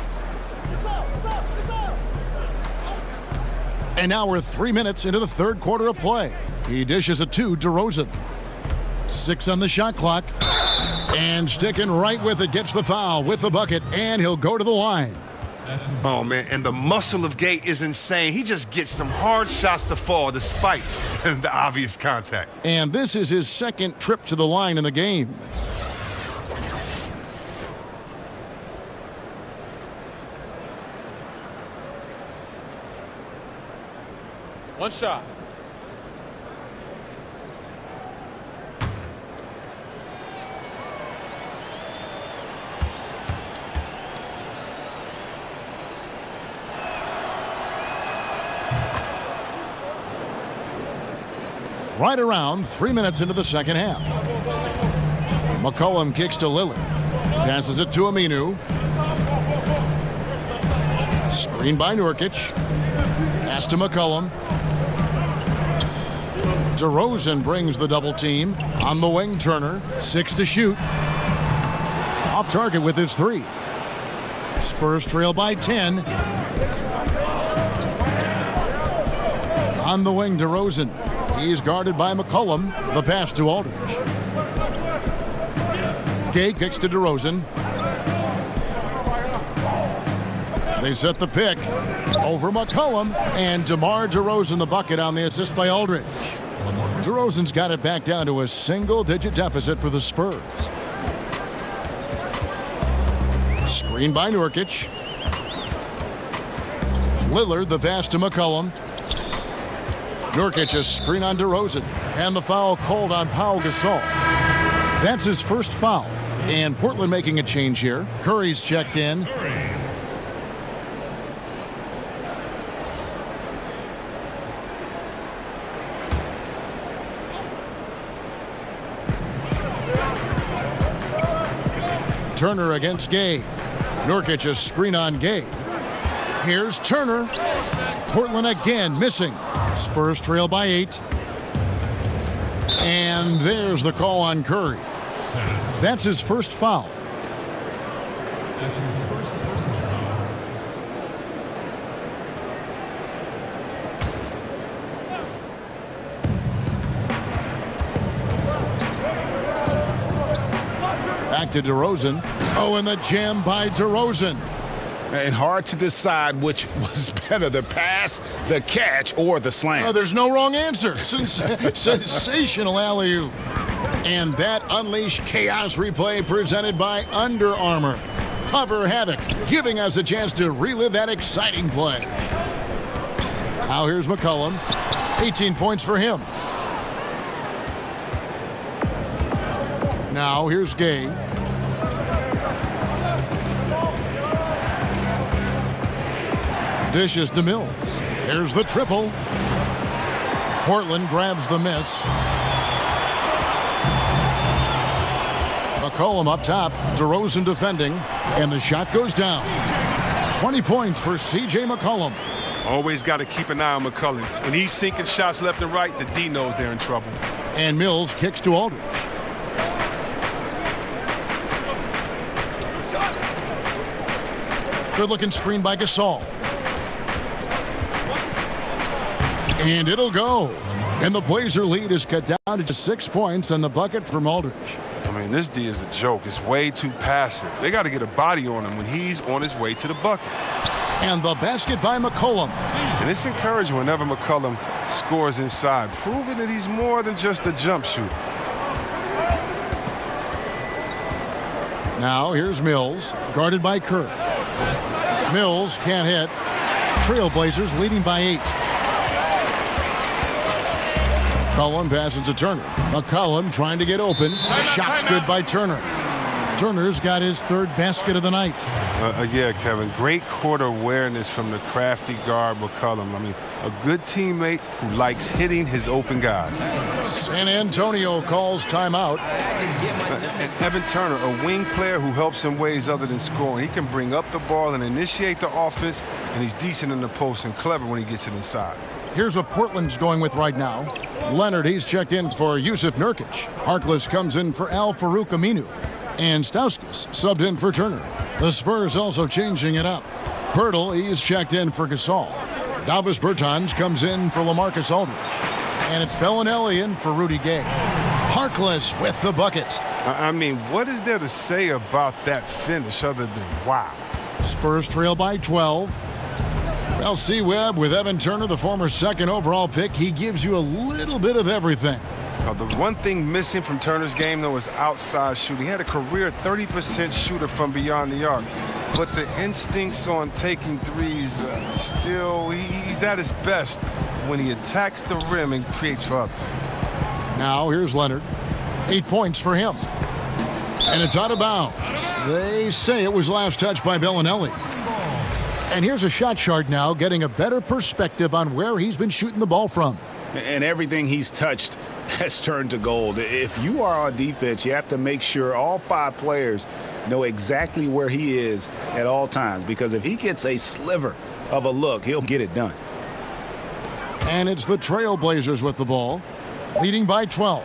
And now we're 3 minutes into the third quarter of play. He dishes it to DeRozan. 6 on the shot clock. And sticking right with it, gets the foul with the bucket, and he'll go to the line. Oh, man, and the muscle of Gay is insane. He just gets some hard shots to fall despite the obvious contact. And this is his second trip to the line in the game. One shot. Right around 3 minutes into the second half. McCollum kicks to Lillard. Passes it to Aminu. Screen by Nurkic. Pass to McCollum. DeRozan brings the double team. On the wing, Turner. 6 to shoot. Off target with his 3. Spurs trail by 10. On the wing, DeRozan. He's guarded by McCollum. The pass to Aldridge. Gay kicks to DeRozan. They set the pick. Over McCollum. And DeMar DeRozan the bucket on the assist by Aldridge. DeRozan's got it back down to a single-digit deficit for the Spurs. Screen by Nurkic. Lillard the pass to McCollum. Nurkic a screen on DeRozan. And the foul called on Pau Gasol. That's his first foul. And Portland making a change here. Curry's checked in. Turner against Gay. Nurkic a screen on Gay. Here's Turner. Portland again missing. Spurs trail by 8. And there's the call on Curry. That's his first foul. Back to DeRozan. Oh, and the jam by DeRozan. And hard to decide which was better, the pass, the catch, or the slam. Oh, there's no wrong answer. Sensational alley-oop. And that unleashed chaos replay presented by Under Armour. Hover Havoc, giving us a chance to relive that exciting play. Now here's McCollum. 18 points for him. Now here's Gay. Dishes to Mills. Here's the triple. Portland grabs the miss. McCollum up top. DeRozan defending. And the shot goes down. 20 points for C.J. McCollum. Always got to keep an eye on McCollum. When he's sinking shots left and right, the D knows they're in trouble. And Mills kicks to Aldridge. Good-looking screen by Gasol. And it'll go. And the Blazer lead is cut down to just 6 points on the bucket from Aldridge. I mean, this D is a joke. It's way too passive. They got to get a body on him when he's on his way to the bucket. And the basket by McCollum. And it's encouraging whenever McCollum scores inside, proving that he's more than just a jump shooter. Now here's Mills, guarded by Kerr. Mills can't hit. Trailblazers leading by 8. McCollum passes to Turner. McCollum trying to get open. Shots good by Turner. Turner's got his third basket of the night. Yeah, Kevin. Great court awareness from the crafty guard McCollum. I mean, a good teammate who likes hitting his open guys. San Antonio calls timeout. And Evan Turner, a wing player who helps in ways other than scoring. He can bring up the ball and initiate the offense, and he's decent in the post and clever when he gets it inside. Here's what Portland's going with right now. Leonard, he's checked in for Yusuf Nurkic. Harkless comes in for Al Farouk Aminu. And Stauskas subbed in for Turner. The Spurs also changing it up. Pirtle, he's checked in for Gasol. Davis Bertans comes in for LaMarcus Aldridge. And it's Bellinelli in for Rudy Gay. Harkless with the bucket. I mean, what is there to say about that finish other than wow? Spurs trail by 12. Well, C-Webb with Evan Turner, the former second overall pick, he gives you a little bit of everything. The one thing missing from Turner's game, though, is outside shooting. He had a career 30% shooter from beyond the arc. But the instincts on taking threes, he's at his best when he attacks the rim and creates for others. Now here's Leonard. 8 points for him. And it's out of bounds. They say it was last touched by Bellinelli. And here's a shot chart now, getting a better perspective on where he's been shooting the ball from. And everything he's touched has turned to gold. If you are on defense, you have to make sure all 5 players know exactly where he is at all times, because if he gets a sliver of a look, he'll get it done. And it's the Trailblazers with the ball, leading by 12.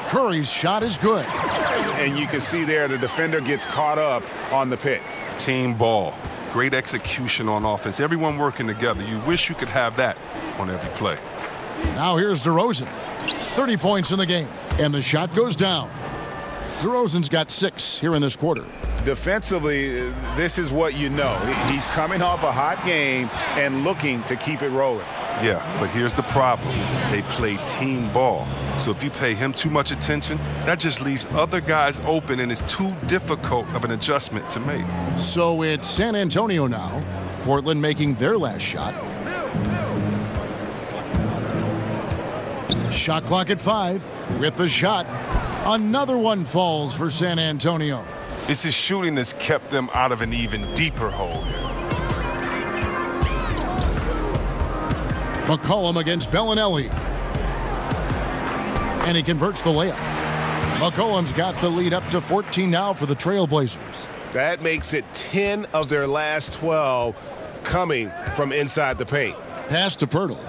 Curry's shot is good. And you can see there the defender gets caught up on the pick. Team ball. Great execution on offense. Everyone working together. You wish you could have that on every play. Now here's DeRozan. 30 points in the game. And the shot goes down. DeRozan's got 6 here in this quarter. Defensively, this is what you know. He's coming off a hot game and looking to keep it rolling. Yeah, but here's the problem. They play team ball. So if you pay him too much attention, that just leaves other guys open, and it's too difficult of an adjustment to make. So it's San Antonio now. Portland making their last shot. Shot clock at 5. With the shot, another one falls for San Antonio. It's his shooting that's kept them out of an even deeper hole here. McCollum against Bellinelli. And he converts the layup. McCollum's got the lead up to 14 now for the Trailblazers. That makes it 10 of their last 12 coming from inside the paint. Pass to Pirtle.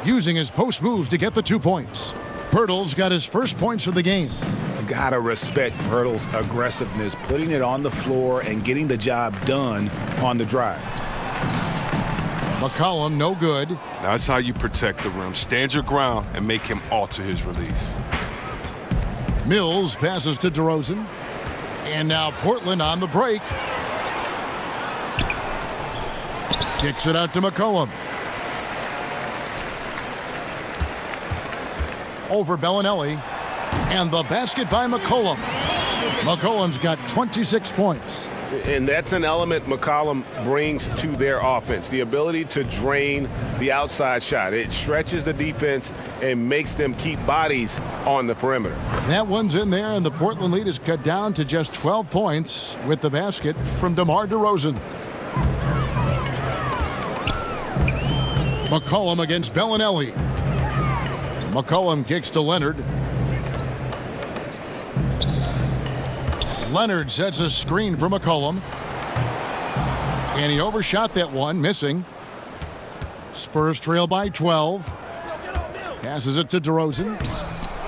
Using his post move to get the 2 points. Pirtle's got his first points of the game. Gotta respect Pirtle's aggressiveness, putting it on the floor and getting the job done on the drive. McCollum, no good. Now that's how you protect the rim. Stand your ground and make him alter his release. Mills passes to DeRozan. And now Portland on the break. Kicks it out to McCollum. Over Bellinelli. And the basket by McCollum. McCollum's got 26 points. And that's an element McCollum brings to their offense, the ability to drain the outside shot. It stretches the defense and makes them keep bodies on the perimeter. That one's in there, and the Portland lead is cut down to just 12 points with the basket from DeMar DeRozan. McCollum against Bellinelli. McCollum kicks to Leonard. Leonard sets a screen for McCollum. And he overshot that one, missing. Spurs trail by 12. Passes it to DeRozan.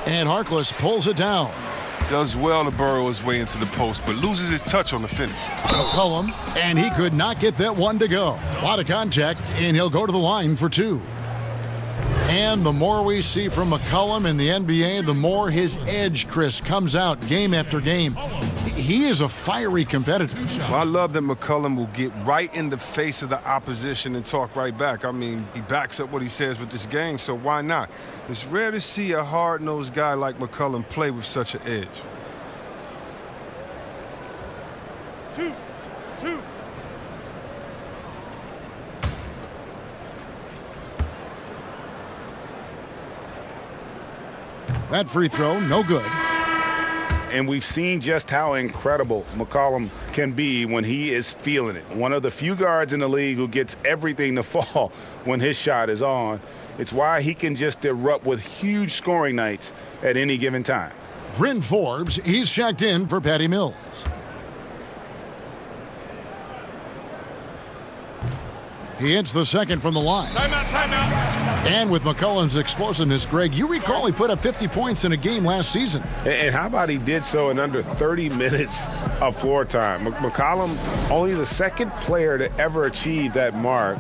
And Harkless pulls it down. Does well to burrow his way into the post, but loses his touch on the finish. McCollum, and he could not get that one to go. A lot of contact, and he'll go to the line for 2. And the more we see from McCollum in the NBA, the more his edge, Chris, comes out game after game. He is a fiery competitor. Well, I love that McCollum will get right in the face of the opposition and talk right back. I mean, he backs up what he says with this game, so why not? It's rare to see a hard-nosed guy like McCollum play with such an edge. 2. That free throw, no good. And we've seen just how incredible McCollum can be when he is feeling it. One of the few guards in the league who gets everything to fall when his shot is on. It's why he can just erupt with huge scoring nights at any given time. Bryn Forbes, he's checked in for Patty Mills. He hits the second from the line. Timeout. And with McCollum's explosiveness, Greg, you recall he put up 50 points in a game last season. And how about he did so in under 30 minutes of floor time? McCollum, only the second player to ever achieve that mark.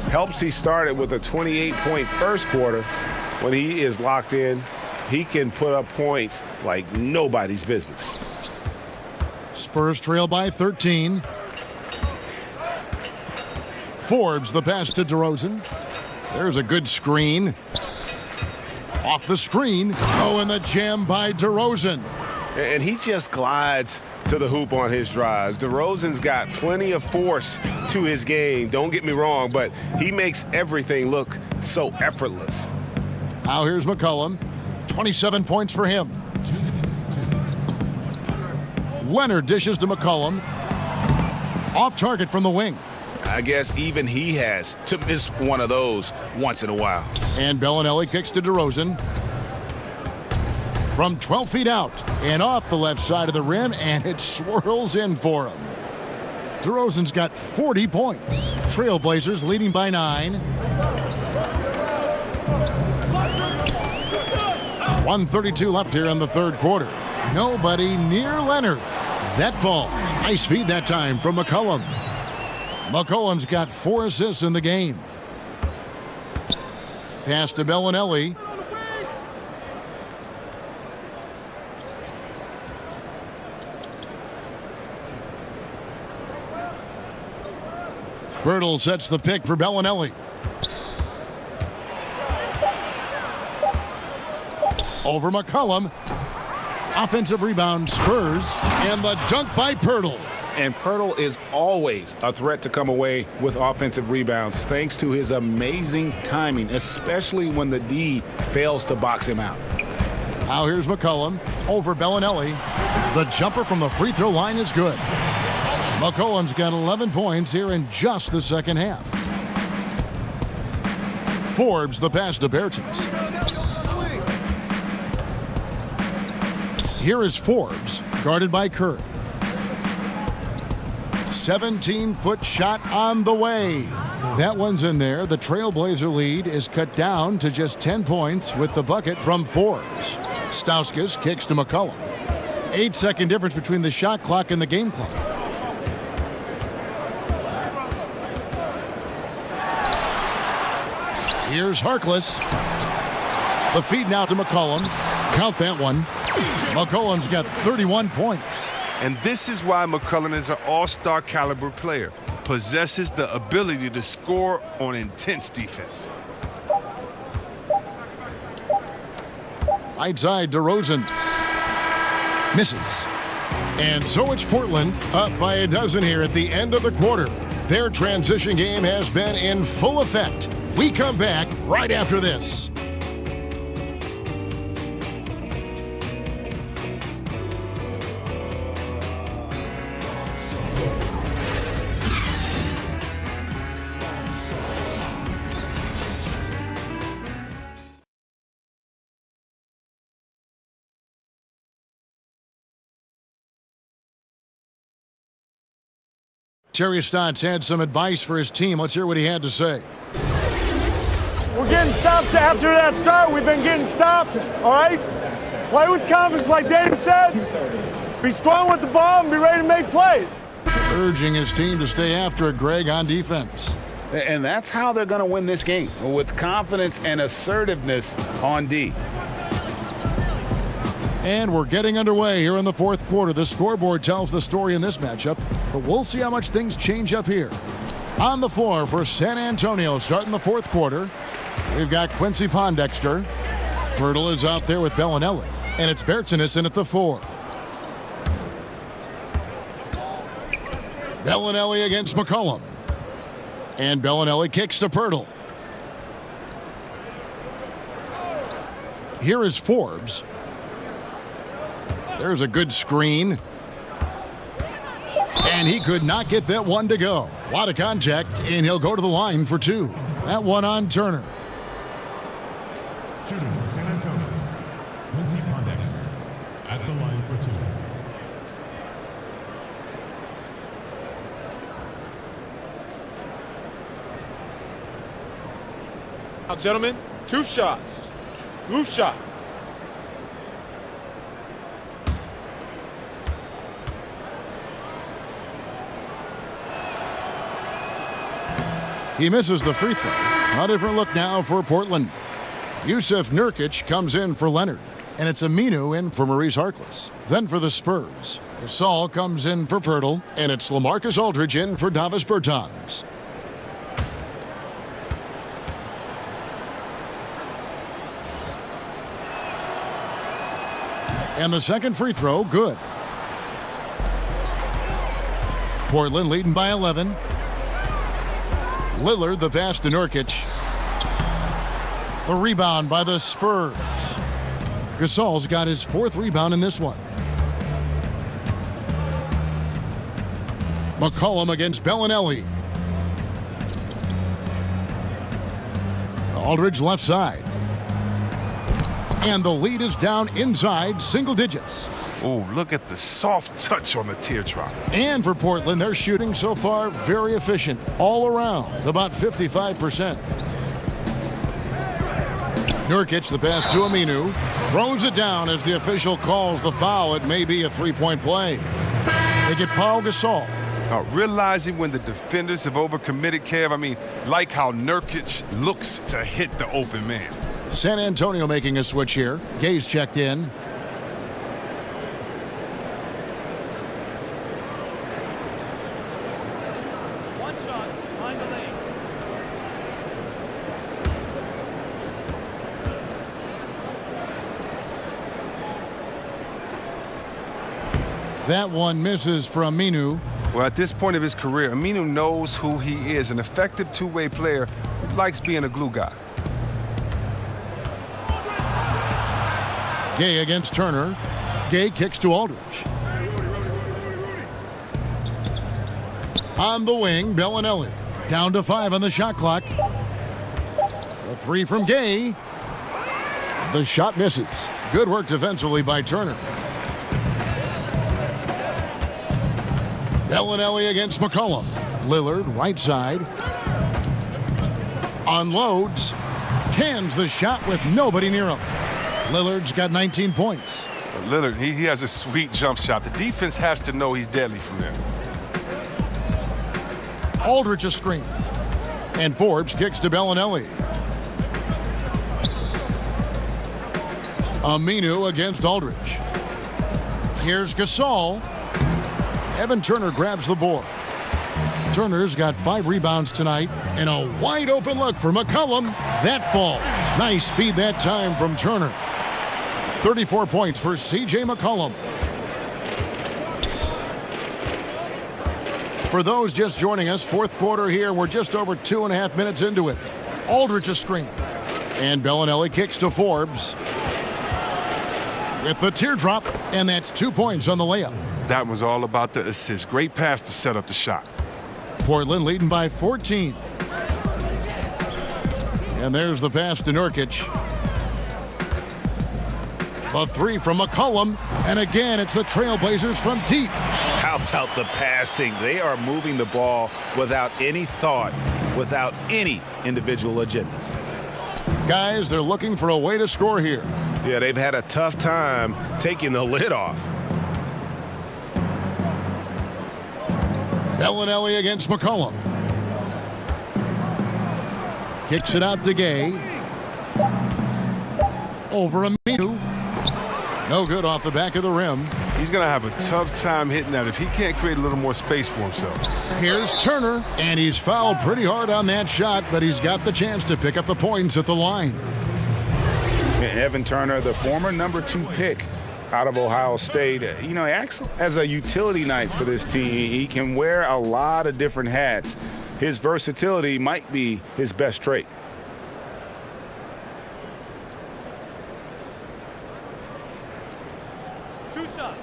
Helps he started with a 28-point first quarter. When he is locked in, he can put up points like nobody's business. Spurs trail by 13. Forbes, the pass to DeRozan. There's a good screen. Off the screen. Oh, and the jam by DeRozan. And he just glides to the hoop on his drives. DeRozan's got plenty of force to his game, don't get me wrong, but he makes everything look so effortless. Now here's McCollum. 27 points for him. Leonard dishes to McCollum. Off target from the wing. I guess even he has to miss one of those once in a while. And Bellinelli kicks to DeRozan. From 12 feet out and off the left side of the rim, and it swirls in for him. DeRozan's got 40 points. Trailblazers leading by 9. 1:32 left here in the third quarter. Nobody near Leonard. That falls. Nice feed that time from McCollum. McCollum's got 4 assists in the game. Pass to Bellinelli. Birtle sets the pick for Bellinelli. Over McCollum. Offensive rebound, Spurs. And the dunk by Pirtle. And Pirtle is always a threat to come away with offensive rebounds thanks to his amazing timing, especially when the D fails to box him out. Now here's McCollum over Bellinelli. The jumper from the free throw line is good. McCollum's got 11 points here in just the second half. Forbes the pass to Bertens. Here is Forbes, guarded by Kerr. 17-foot shot on the way. That one's in there. The Trailblazer lead is cut down to just 10 points with the bucket from Forbes. Stauskas kicks to McCollum. 8-second difference between the shot clock and the game clock. Here's Harkless. The feed now to McCollum. Count that one. McCollum's got 31 points. And this is why McCollum is an all-star caliber player. Possesses the ability to score on intense defense. Right side, DeRozan. Misses. And so it's Portland up by a dozen here at the end of the quarter. Their transition game has been in full effect. We come back right after this. Terry Stotts had some advice for his team. Let's hear what he had to say. We're getting stops after that start. We've been getting stops, all right? Play with confidence like Dave said. Be strong with the ball and be ready to make plays. Urging his team to stay after it, Greg, on defense. And that's how they're going to win this game, with confidence and assertiveness on D. And we're getting underway here in the fourth quarter. The scoreboard tells the story in this matchup, but we'll see how much things change up here. On the floor for San Antonio, starting the fourth quarter, we've got Quincy Pondexter. Pirtle is out there with Bellinelli, and it's Bertens in at the 4. Bellinelli against McCollum. And Bellinelli kicks to Pirtle. Here is Forbes. There's a good screen. And he could not get that one to go. A lot of contact, and he'll go to the line for 2. That one on Turner. Shooting from San Antonio, Quincy Pondexter at the line for 2. Now, gentlemen, 2 shots. 2 shots. He misses the free throw. A different look now for Portland. Yusuf Nurkic comes in for Leonard. And it's Aminu in for Maurice Harkless. Then for the Spurs, Gasol comes in for Pirtle. And it's LaMarcus Aldridge in for Davis Bertans. And the second free throw, good. Portland leading by 11. Lillard, the pass to Nurkic. The rebound by the Spurs. Gasol's got his 4th rebound in this one. McCollum against Bellinelli. Aldridge left side. And the lead is down inside single digits. Oh, look at the soft touch on the teardrop. And for Portland, they're shooting so far very efficient all around, about 55%. Nurkic, the pass to Aminu, throws it down as the official calls the foul. It may be a 3-point play. They get Paul Gasol. Now, realizing when the defenders have overcommitted, Kev, I mean, like how Nurkic looks to hit the open man. San Antonio making a switch here. Gay's checked in. That one misses for Aminu. Well, at this point of his career, Aminu knows who he is, an effective two-way player who likes being a glue guy. Gay against Turner. Gay kicks to Aldridge. On the wing, Bellinelli. Down to 5 on the shot clock. A 3 from Gay. The shot misses. Good work defensively by Turner. Bellinelli against McCollum. Lillard, right side. Unloads. Cans the shot with nobody near him. Lillard's got 19 points. Lillard, he has a sweet jump shot. The defense has to know he's deadly from there. Aldridge a screen. And Forbes kicks to Bellinelli. Aminu against Aldridge. Here's Gasol. Evan Turner grabs the board. Turner's got 5 rebounds tonight. And a wide open look for McCollum. That falls. Nice speed that time from Turner. 34 points for C.J. McCollum. For those just joining us, 4th quarter here. We're just over 2.5 minutes into it. Aldridge a screen. And Bellinelli kicks to Forbes. With the teardrop. And that's 2 points on the layup. That was all about the assist. Great pass to set up the shot. Portland leading by 14. And there's the pass to Nurkic. A 3 from McCollum. And again, it's the Trailblazers from deep. How about the passing? They are moving the ball without any thought, without any individual agendas. Guys, they're looking for a way to score here. Yeah, they've had a tough time taking the lid off. Bellinelli against McCollum. Kicks it out to Gay. Over Aminu. No good off the back of the rim. He's going to have a tough time hitting that if he can't create a little more space for himself. Here's Turner, and he's fouled pretty hard on that shot, but he's got the chance to pick up the points at the line. And Evan Turner, the former number 2 pick out of Ohio State, you know, he acts as a utility night for this team. He can wear a lot of different hats. His versatility might be his best trait. Two shots.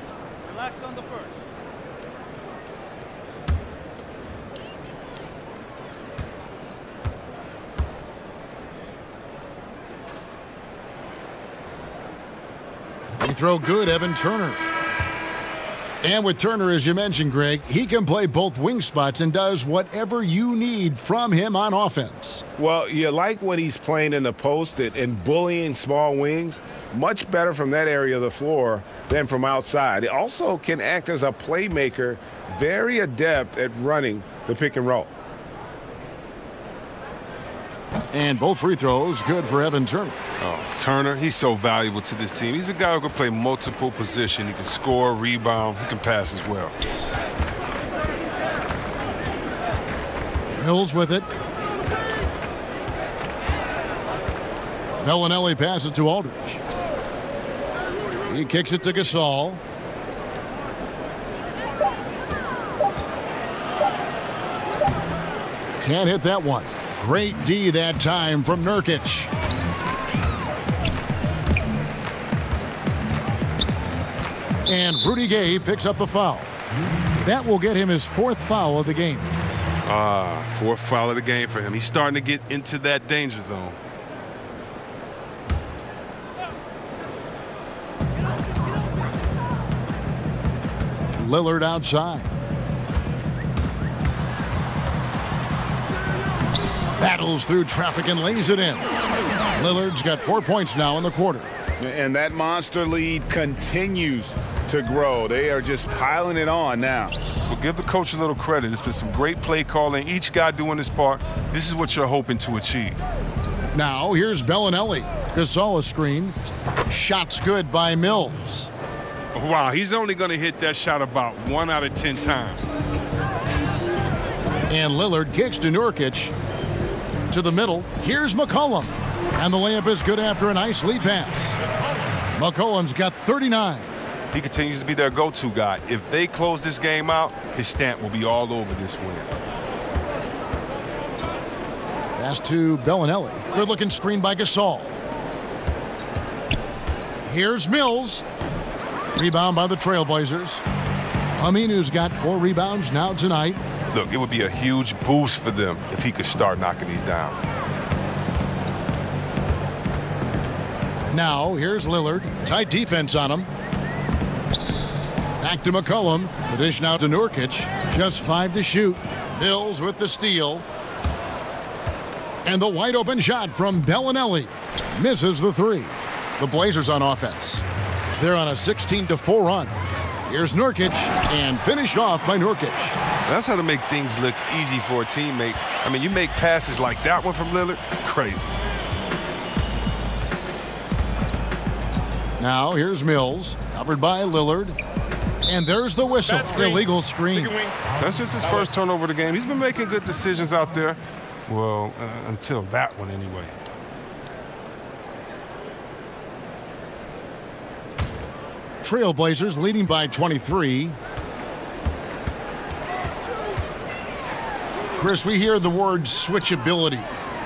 throw good, Evan Turner. And with Turner, as you mentioned, Greg, he can play both wing spots and does whatever you need from him on offense. Well, you like when he's playing in the post and bullying small wings. Much better from that area of the floor than from outside. He also can act as a playmaker, very adept at running the pick and roll. And both free throws good for Evan Turner. Oh, Turner, he's so valuable to this team. He's a guy who can play multiple positions. He can score, rebound, he can pass as well. Mills with it. Bellinelli passes to Aldridge. He kicks it to Gasol. Can't hit that one. Great D that time from Nurkic. And Rudy Gay picks up the foul. That will get him his 4th foul of the game. 4th foul of the game for him. He's starting to get into that danger zone. Lillard outside. Battles through traffic and lays it in. Lillard's got 4 points now in the quarter. And that monster lead continues to grow. They are just piling it on now. Well, give the coach a little credit. It's been some great play calling. Each guy doing his part. This is what you're hoping to achieve. Now here's Bellinelli. Gasol a screen. Shot's good by Mills. Wow, he's only going to hit that shot about 1 out of 10 times. And Lillard kicks to Nurkic. To the middle. Here's McCollum. And the layup is good after a nice lead pass. McCollum's got 39. He continues to be their go-to guy. If they close this game out, his stamp will be all over this win. Pass to Bellinelli. Good-looking screen by Gasol. Here's Mills. Rebound by the Trailblazers. Aminu's got 4 rebounds now tonight. Look, it would be a huge boost for them if he could start knocking these down. Now, here's Lillard. Tight defense on him. Back to McCollum. The dish now to Nurkic. Just 5 to shoot. Mills with the steal. And the wide open shot from Bellinelli. Misses the 3. The Blazers on offense. They're on a 16-4 run. Here's Nurkic, and finished off by Nurkic. That's how to make things look easy for a teammate. I mean, you make passes like that one from Lillard, crazy. Now, here's Mills, covered by Lillard. And there's the whistle. Illegal screen. That's just his first turnover of the game. He's been making good decisions out there. Well, until that one anyway. Trailblazers leading by 23. Chris, we hear the word switchability,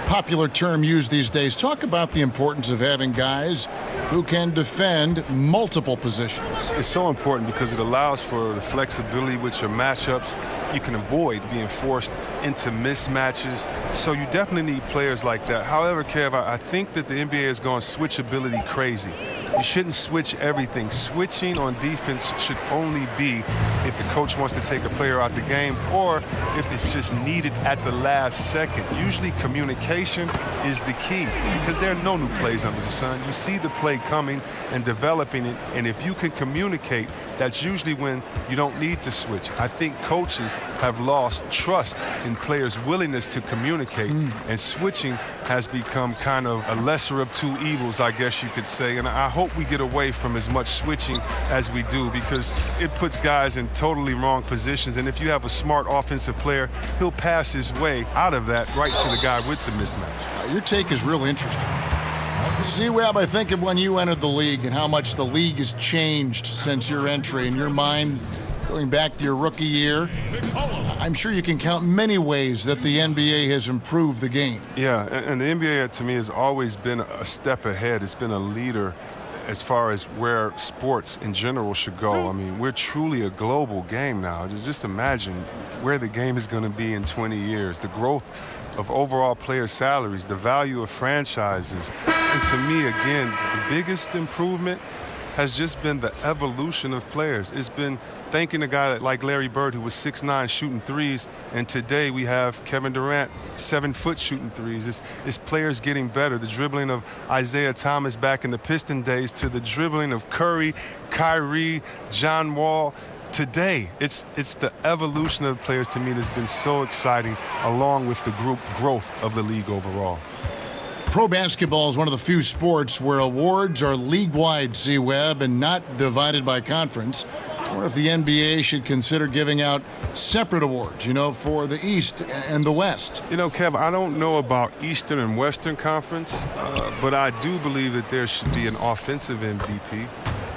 popular term used these days. Talk about the importance of having guys who can defend multiple positions. It's so important because it allows for the flexibility with your matchups. You can avoid being forced into mismatches. So you definitely need players like that. However, Kev, I think that the NBA has gone switchability crazy. You shouldn't switch everything. Switching on defense should only be if the coach wants to take a player out the game or if it's just needed at the last second. Usually communication is the key because there are no new plays under the sun. You see the play coming and developing it, and if you can communicate, that's usually when you don't need to switch. I think coaches have lost trust in players' willingness to communicate, and switching has become kind of a lesser of two evils, I guess you could say. And I hope we get away from as much switching as we do because it puts guys in totally wrong positions. And if you have a smart offensive player, he'll pass his way out of that right to the guy with the mismatch. Your take is real interesting. See, Webb, I think of when you entered the league and how much the league has changed since your entry. In your mind, going back to your rookie year, I'm sure you can count many ways that the NBA has improved the game. Yeah, and the NBA to me has always been a step ahead. It's been a leader as far as where sports in general should go. I mean, we're truly a global game now. Just imagine where the game is going to be in 20 years. The growth of overall player salaries, the value of franchises. And to me, again, the biggest improvement has just been the evolution of players. It's been thanking a guy like Larry Bird, who was 6'9", shooting threes, and today we have Kevin Durant, 7 foot shooting threes. It's players getting better. The dribbling of Isaiah Thomas back in the Piston days to the dribbling of Curry, Kyrie, John Wall. Today, it's the evolution of the players to me that's been so exciting, along with the group growth of the league overall. Pro basketball is one of the few sports where awards are league-wide, C-Web, and not divided by conference. I wonder if the NBA should consider giving out separate awards, for the East and the West. Kev, I don't know about Eastern and Western Conference, but I do believe that there should be an offensive MVP.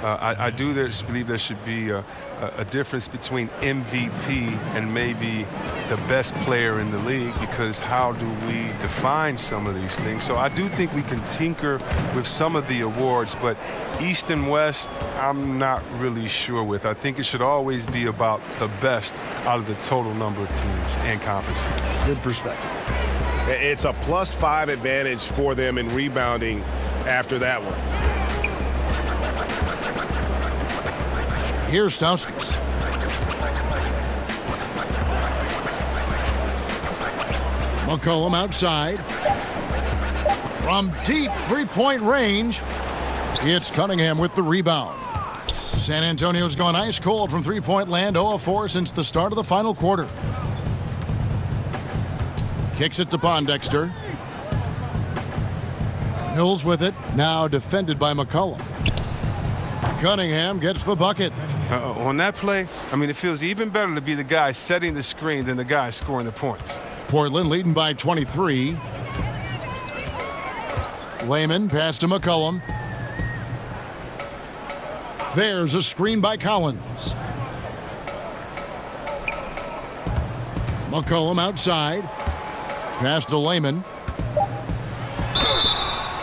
I do believe there should be a difference between MVP and maybe the best player in the league, because how do we define some of these things? So I do think we can tinker with some of the awards, but East and West, I'm not really sure with. I think it should always be about the best out of the total number of teams and conferences. Good perspective. It's a +5 advantage for them in rebounding after that one. Here's Stauskas. McCollum outside. From deep three-point range, it's Cunningham with the rebound. San Antonio's gone ice cold from three-point land, 0 of 4 since the start of the final quarter. Kicks it to Pondexter. Mills with it, now defended by McCollum. Cunningham gets the bucket. On that play, it feels even better to be the guy setting the screen than the guy scoring the points. Portland leading by 23. Layman pass to McCollum. There's a screen by Collins. McCollum outside. Pass to Layman.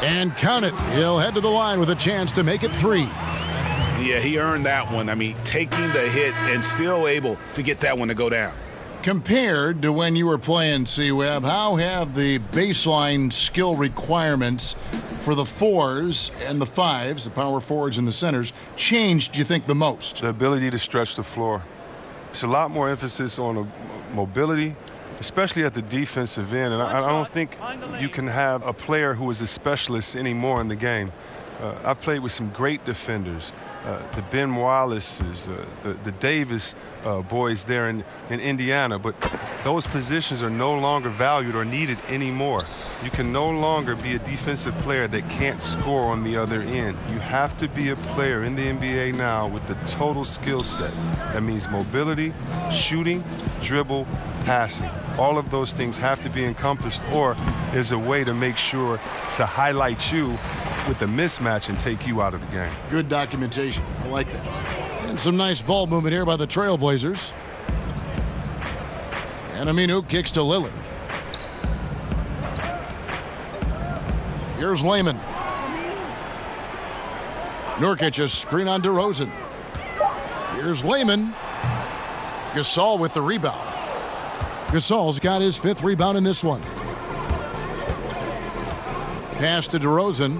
And count it. He'll head to the line with a chance to make it 3. Yeah, he earned that one. Taking the hit and still able to get that one to go down. Compared to when you were playing, C-Web, how have the baseline skill requirements for the 4s and the 5s, the power forwards and the centers, changed, do you think, the most? The ability to stretch the floor. It's a lot more emphasis on mobility, especially at the defensive end. And I don't think you can have a player who is a specialist anymore in the game. I've played with some great defenders, the Ben Wallaces, the Davis boys there in Indiana, but those positions are no longer valued or needed anymore. You can no longer be a defensive player that can't score on the other end. You have to be a player in the NBA now with the total skill set. That means mobility, shooting, dribble, passing. All of those things have to be encompassed, or there's a way to make sure to highlight you with the mismatch and take you out of the game. Good documentation. I like that. And some nice ball movement here by the Trailblazers. And Aminu kicks to Lillard. Here's Layman. Nurkic, a screen on DeRozan. Here's Layman. Gasol with the rebound. Gasol's got his 5th rebound in this one. Pass to DeRozan.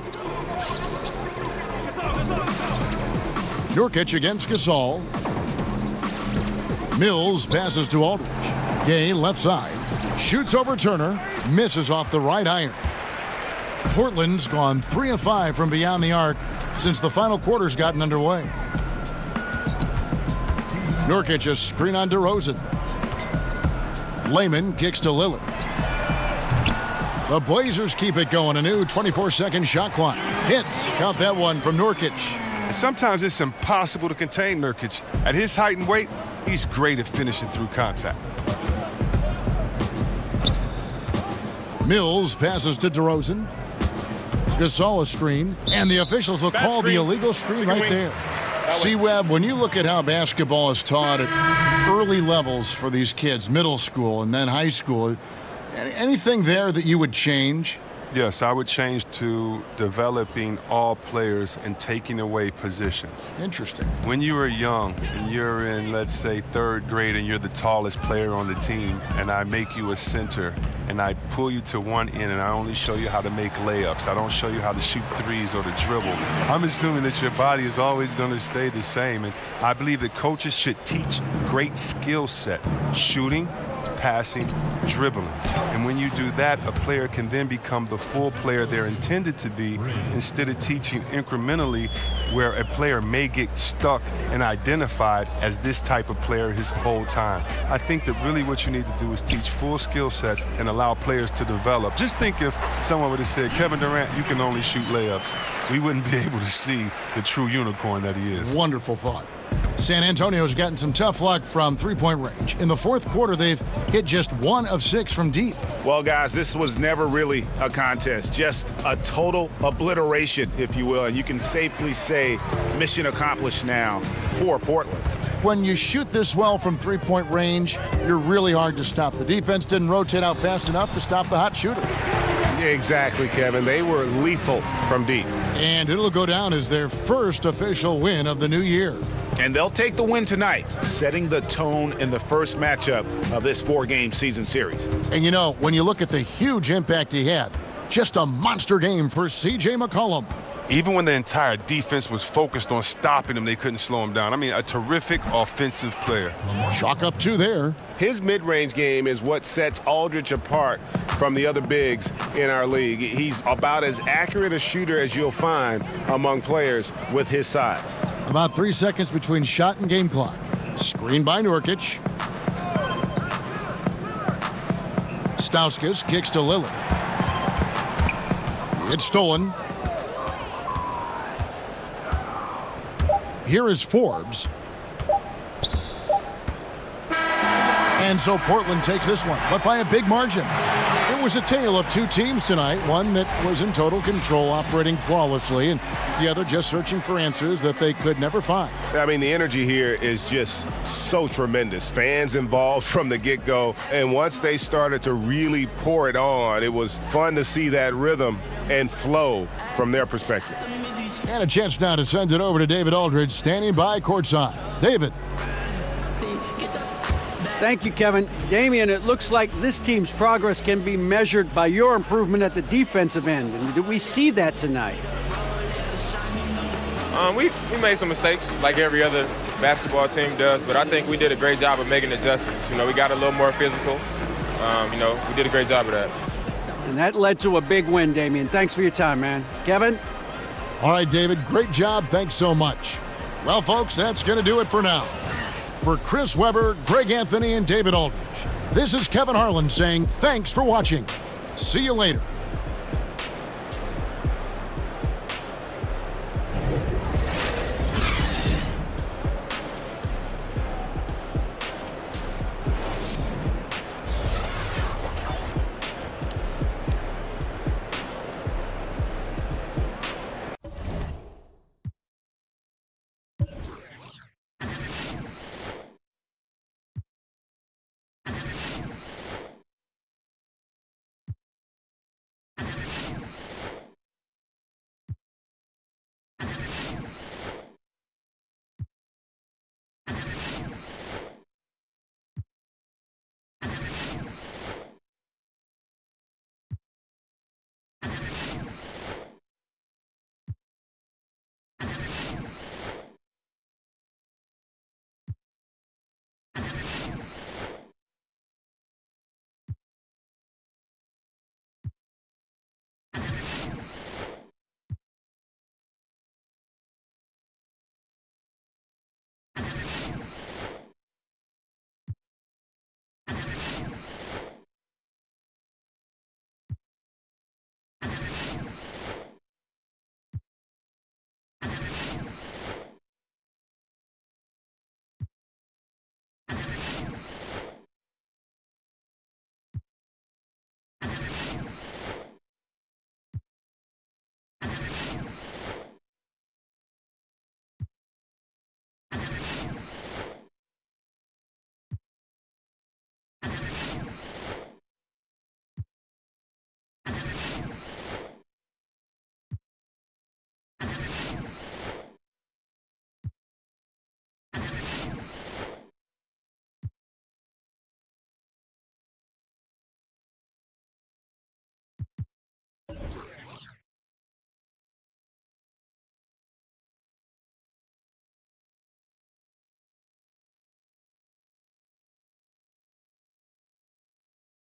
Nurkic against Gasol. Mills passes to Aldridge. Gay left side. Shoots over Turner. Misses off the right iron. Portland's gone 3 of 5 from beyond the arc since the final quarter's gotten underway. Nurkic a screen on DeRozan. Layman kicks to Lillard. The Blazers keep it going. A new 24-second shot clock. Hits. Count that one from Nurkic. Sometimes it's impossible to contain Nurkic. At his height and weight, he's great at finishing through contact. Mills passes to DeRozan. Gasol a screen, and the officials will call the illegal screen right there. C-Web, when you look at how basketball is taught at early levels for these kids, middle school and then high school, anything there that you would change? Yes, I would change to developing all players and taking away positions. Interesting. When you were young and you're in, let's say, 3rd grade and you're the tallest player on the team and I make you a center and I pull you to one end and I only show you how to make layups. I don't show you how to shoot threes or to dribble. I'm assuming that your body is always going to stay the same. And I believe that coaches should teach great skill set, shooting, passing, dribbling. And when you do that, a player can then become the full player they're intended to be, instead of teaching incrementally where a player may get stuck and identified as this type of player his whole time. I think that really what you need to do is teach full skill sets and allow players to develop. Just think if someone would have said, Kevin Durant, you can only shoot layups. We wouldn't be able to see the true unicorn that he is. Wonderful thought. San Antonio's gotten some tough luck from three-point range. In the fourth quarter, they've hit just 1 of 6 from deep. Well, guys, this was never really a contest, just a total obliteration, if you will. And you can safely say mission accomplished now for Portland. When you shoot this well from three-point range, you're really hard to stop. The defense didn't rotate out fast enough to stop the hot shooters. Exactly, Kevin. They were lethal from deep. And it'll go down as their first official win of the new year. And they'll take the win tonight, setting the tone in the first matchup of this 4-game season series. And you know, when you look at the huge impact he had, just a monster game for C.J. McCollum. Even when the entire defense was focused on stopping him, they couldn't slow him down. I mean, a terrific offensive player. Chalk up 2 there. His mid-range game is what sets Aldridge apart from the other bigs in our league. He's about as accurate a shooter as you'll find among players with his size. About 3 seconds between shot and game clock. Screen by Nurkic. Stauskas kicks to Lillard. It's stolen. Here is Forbes. And so Portland takes this one, but by a big margin. It was a tale of 2 teams tonight, one that was in total control, operating flawlessly, and the other just searching for answers that they could never find. I mean, the energy here is just so tremendous. Fans involved from the get-go, and once they started to really pour it on, it was fun to see that rhythm and flow from their perspective. And a chance now to send it over to David Aldridge, standing by courtside. David. Thank you, Kevin. Damian, it looks like this team's progress can be measured by your improvement at the defensive end. And did we see that tonight? We made some mistakes like every other basketball team does, but I think we did a great job of making adjustments. We got a little more physical. We did a great job of that. And that led to a big win, Damian. Thanks for your time, man. Kevin? All right, David, great job. Thanks so much. Well, folks, that's going to do it for now. For Chris Webber, Greg Anthony, and David Aldridge, this is Kevin Harlan saying thanks for watching. See you later.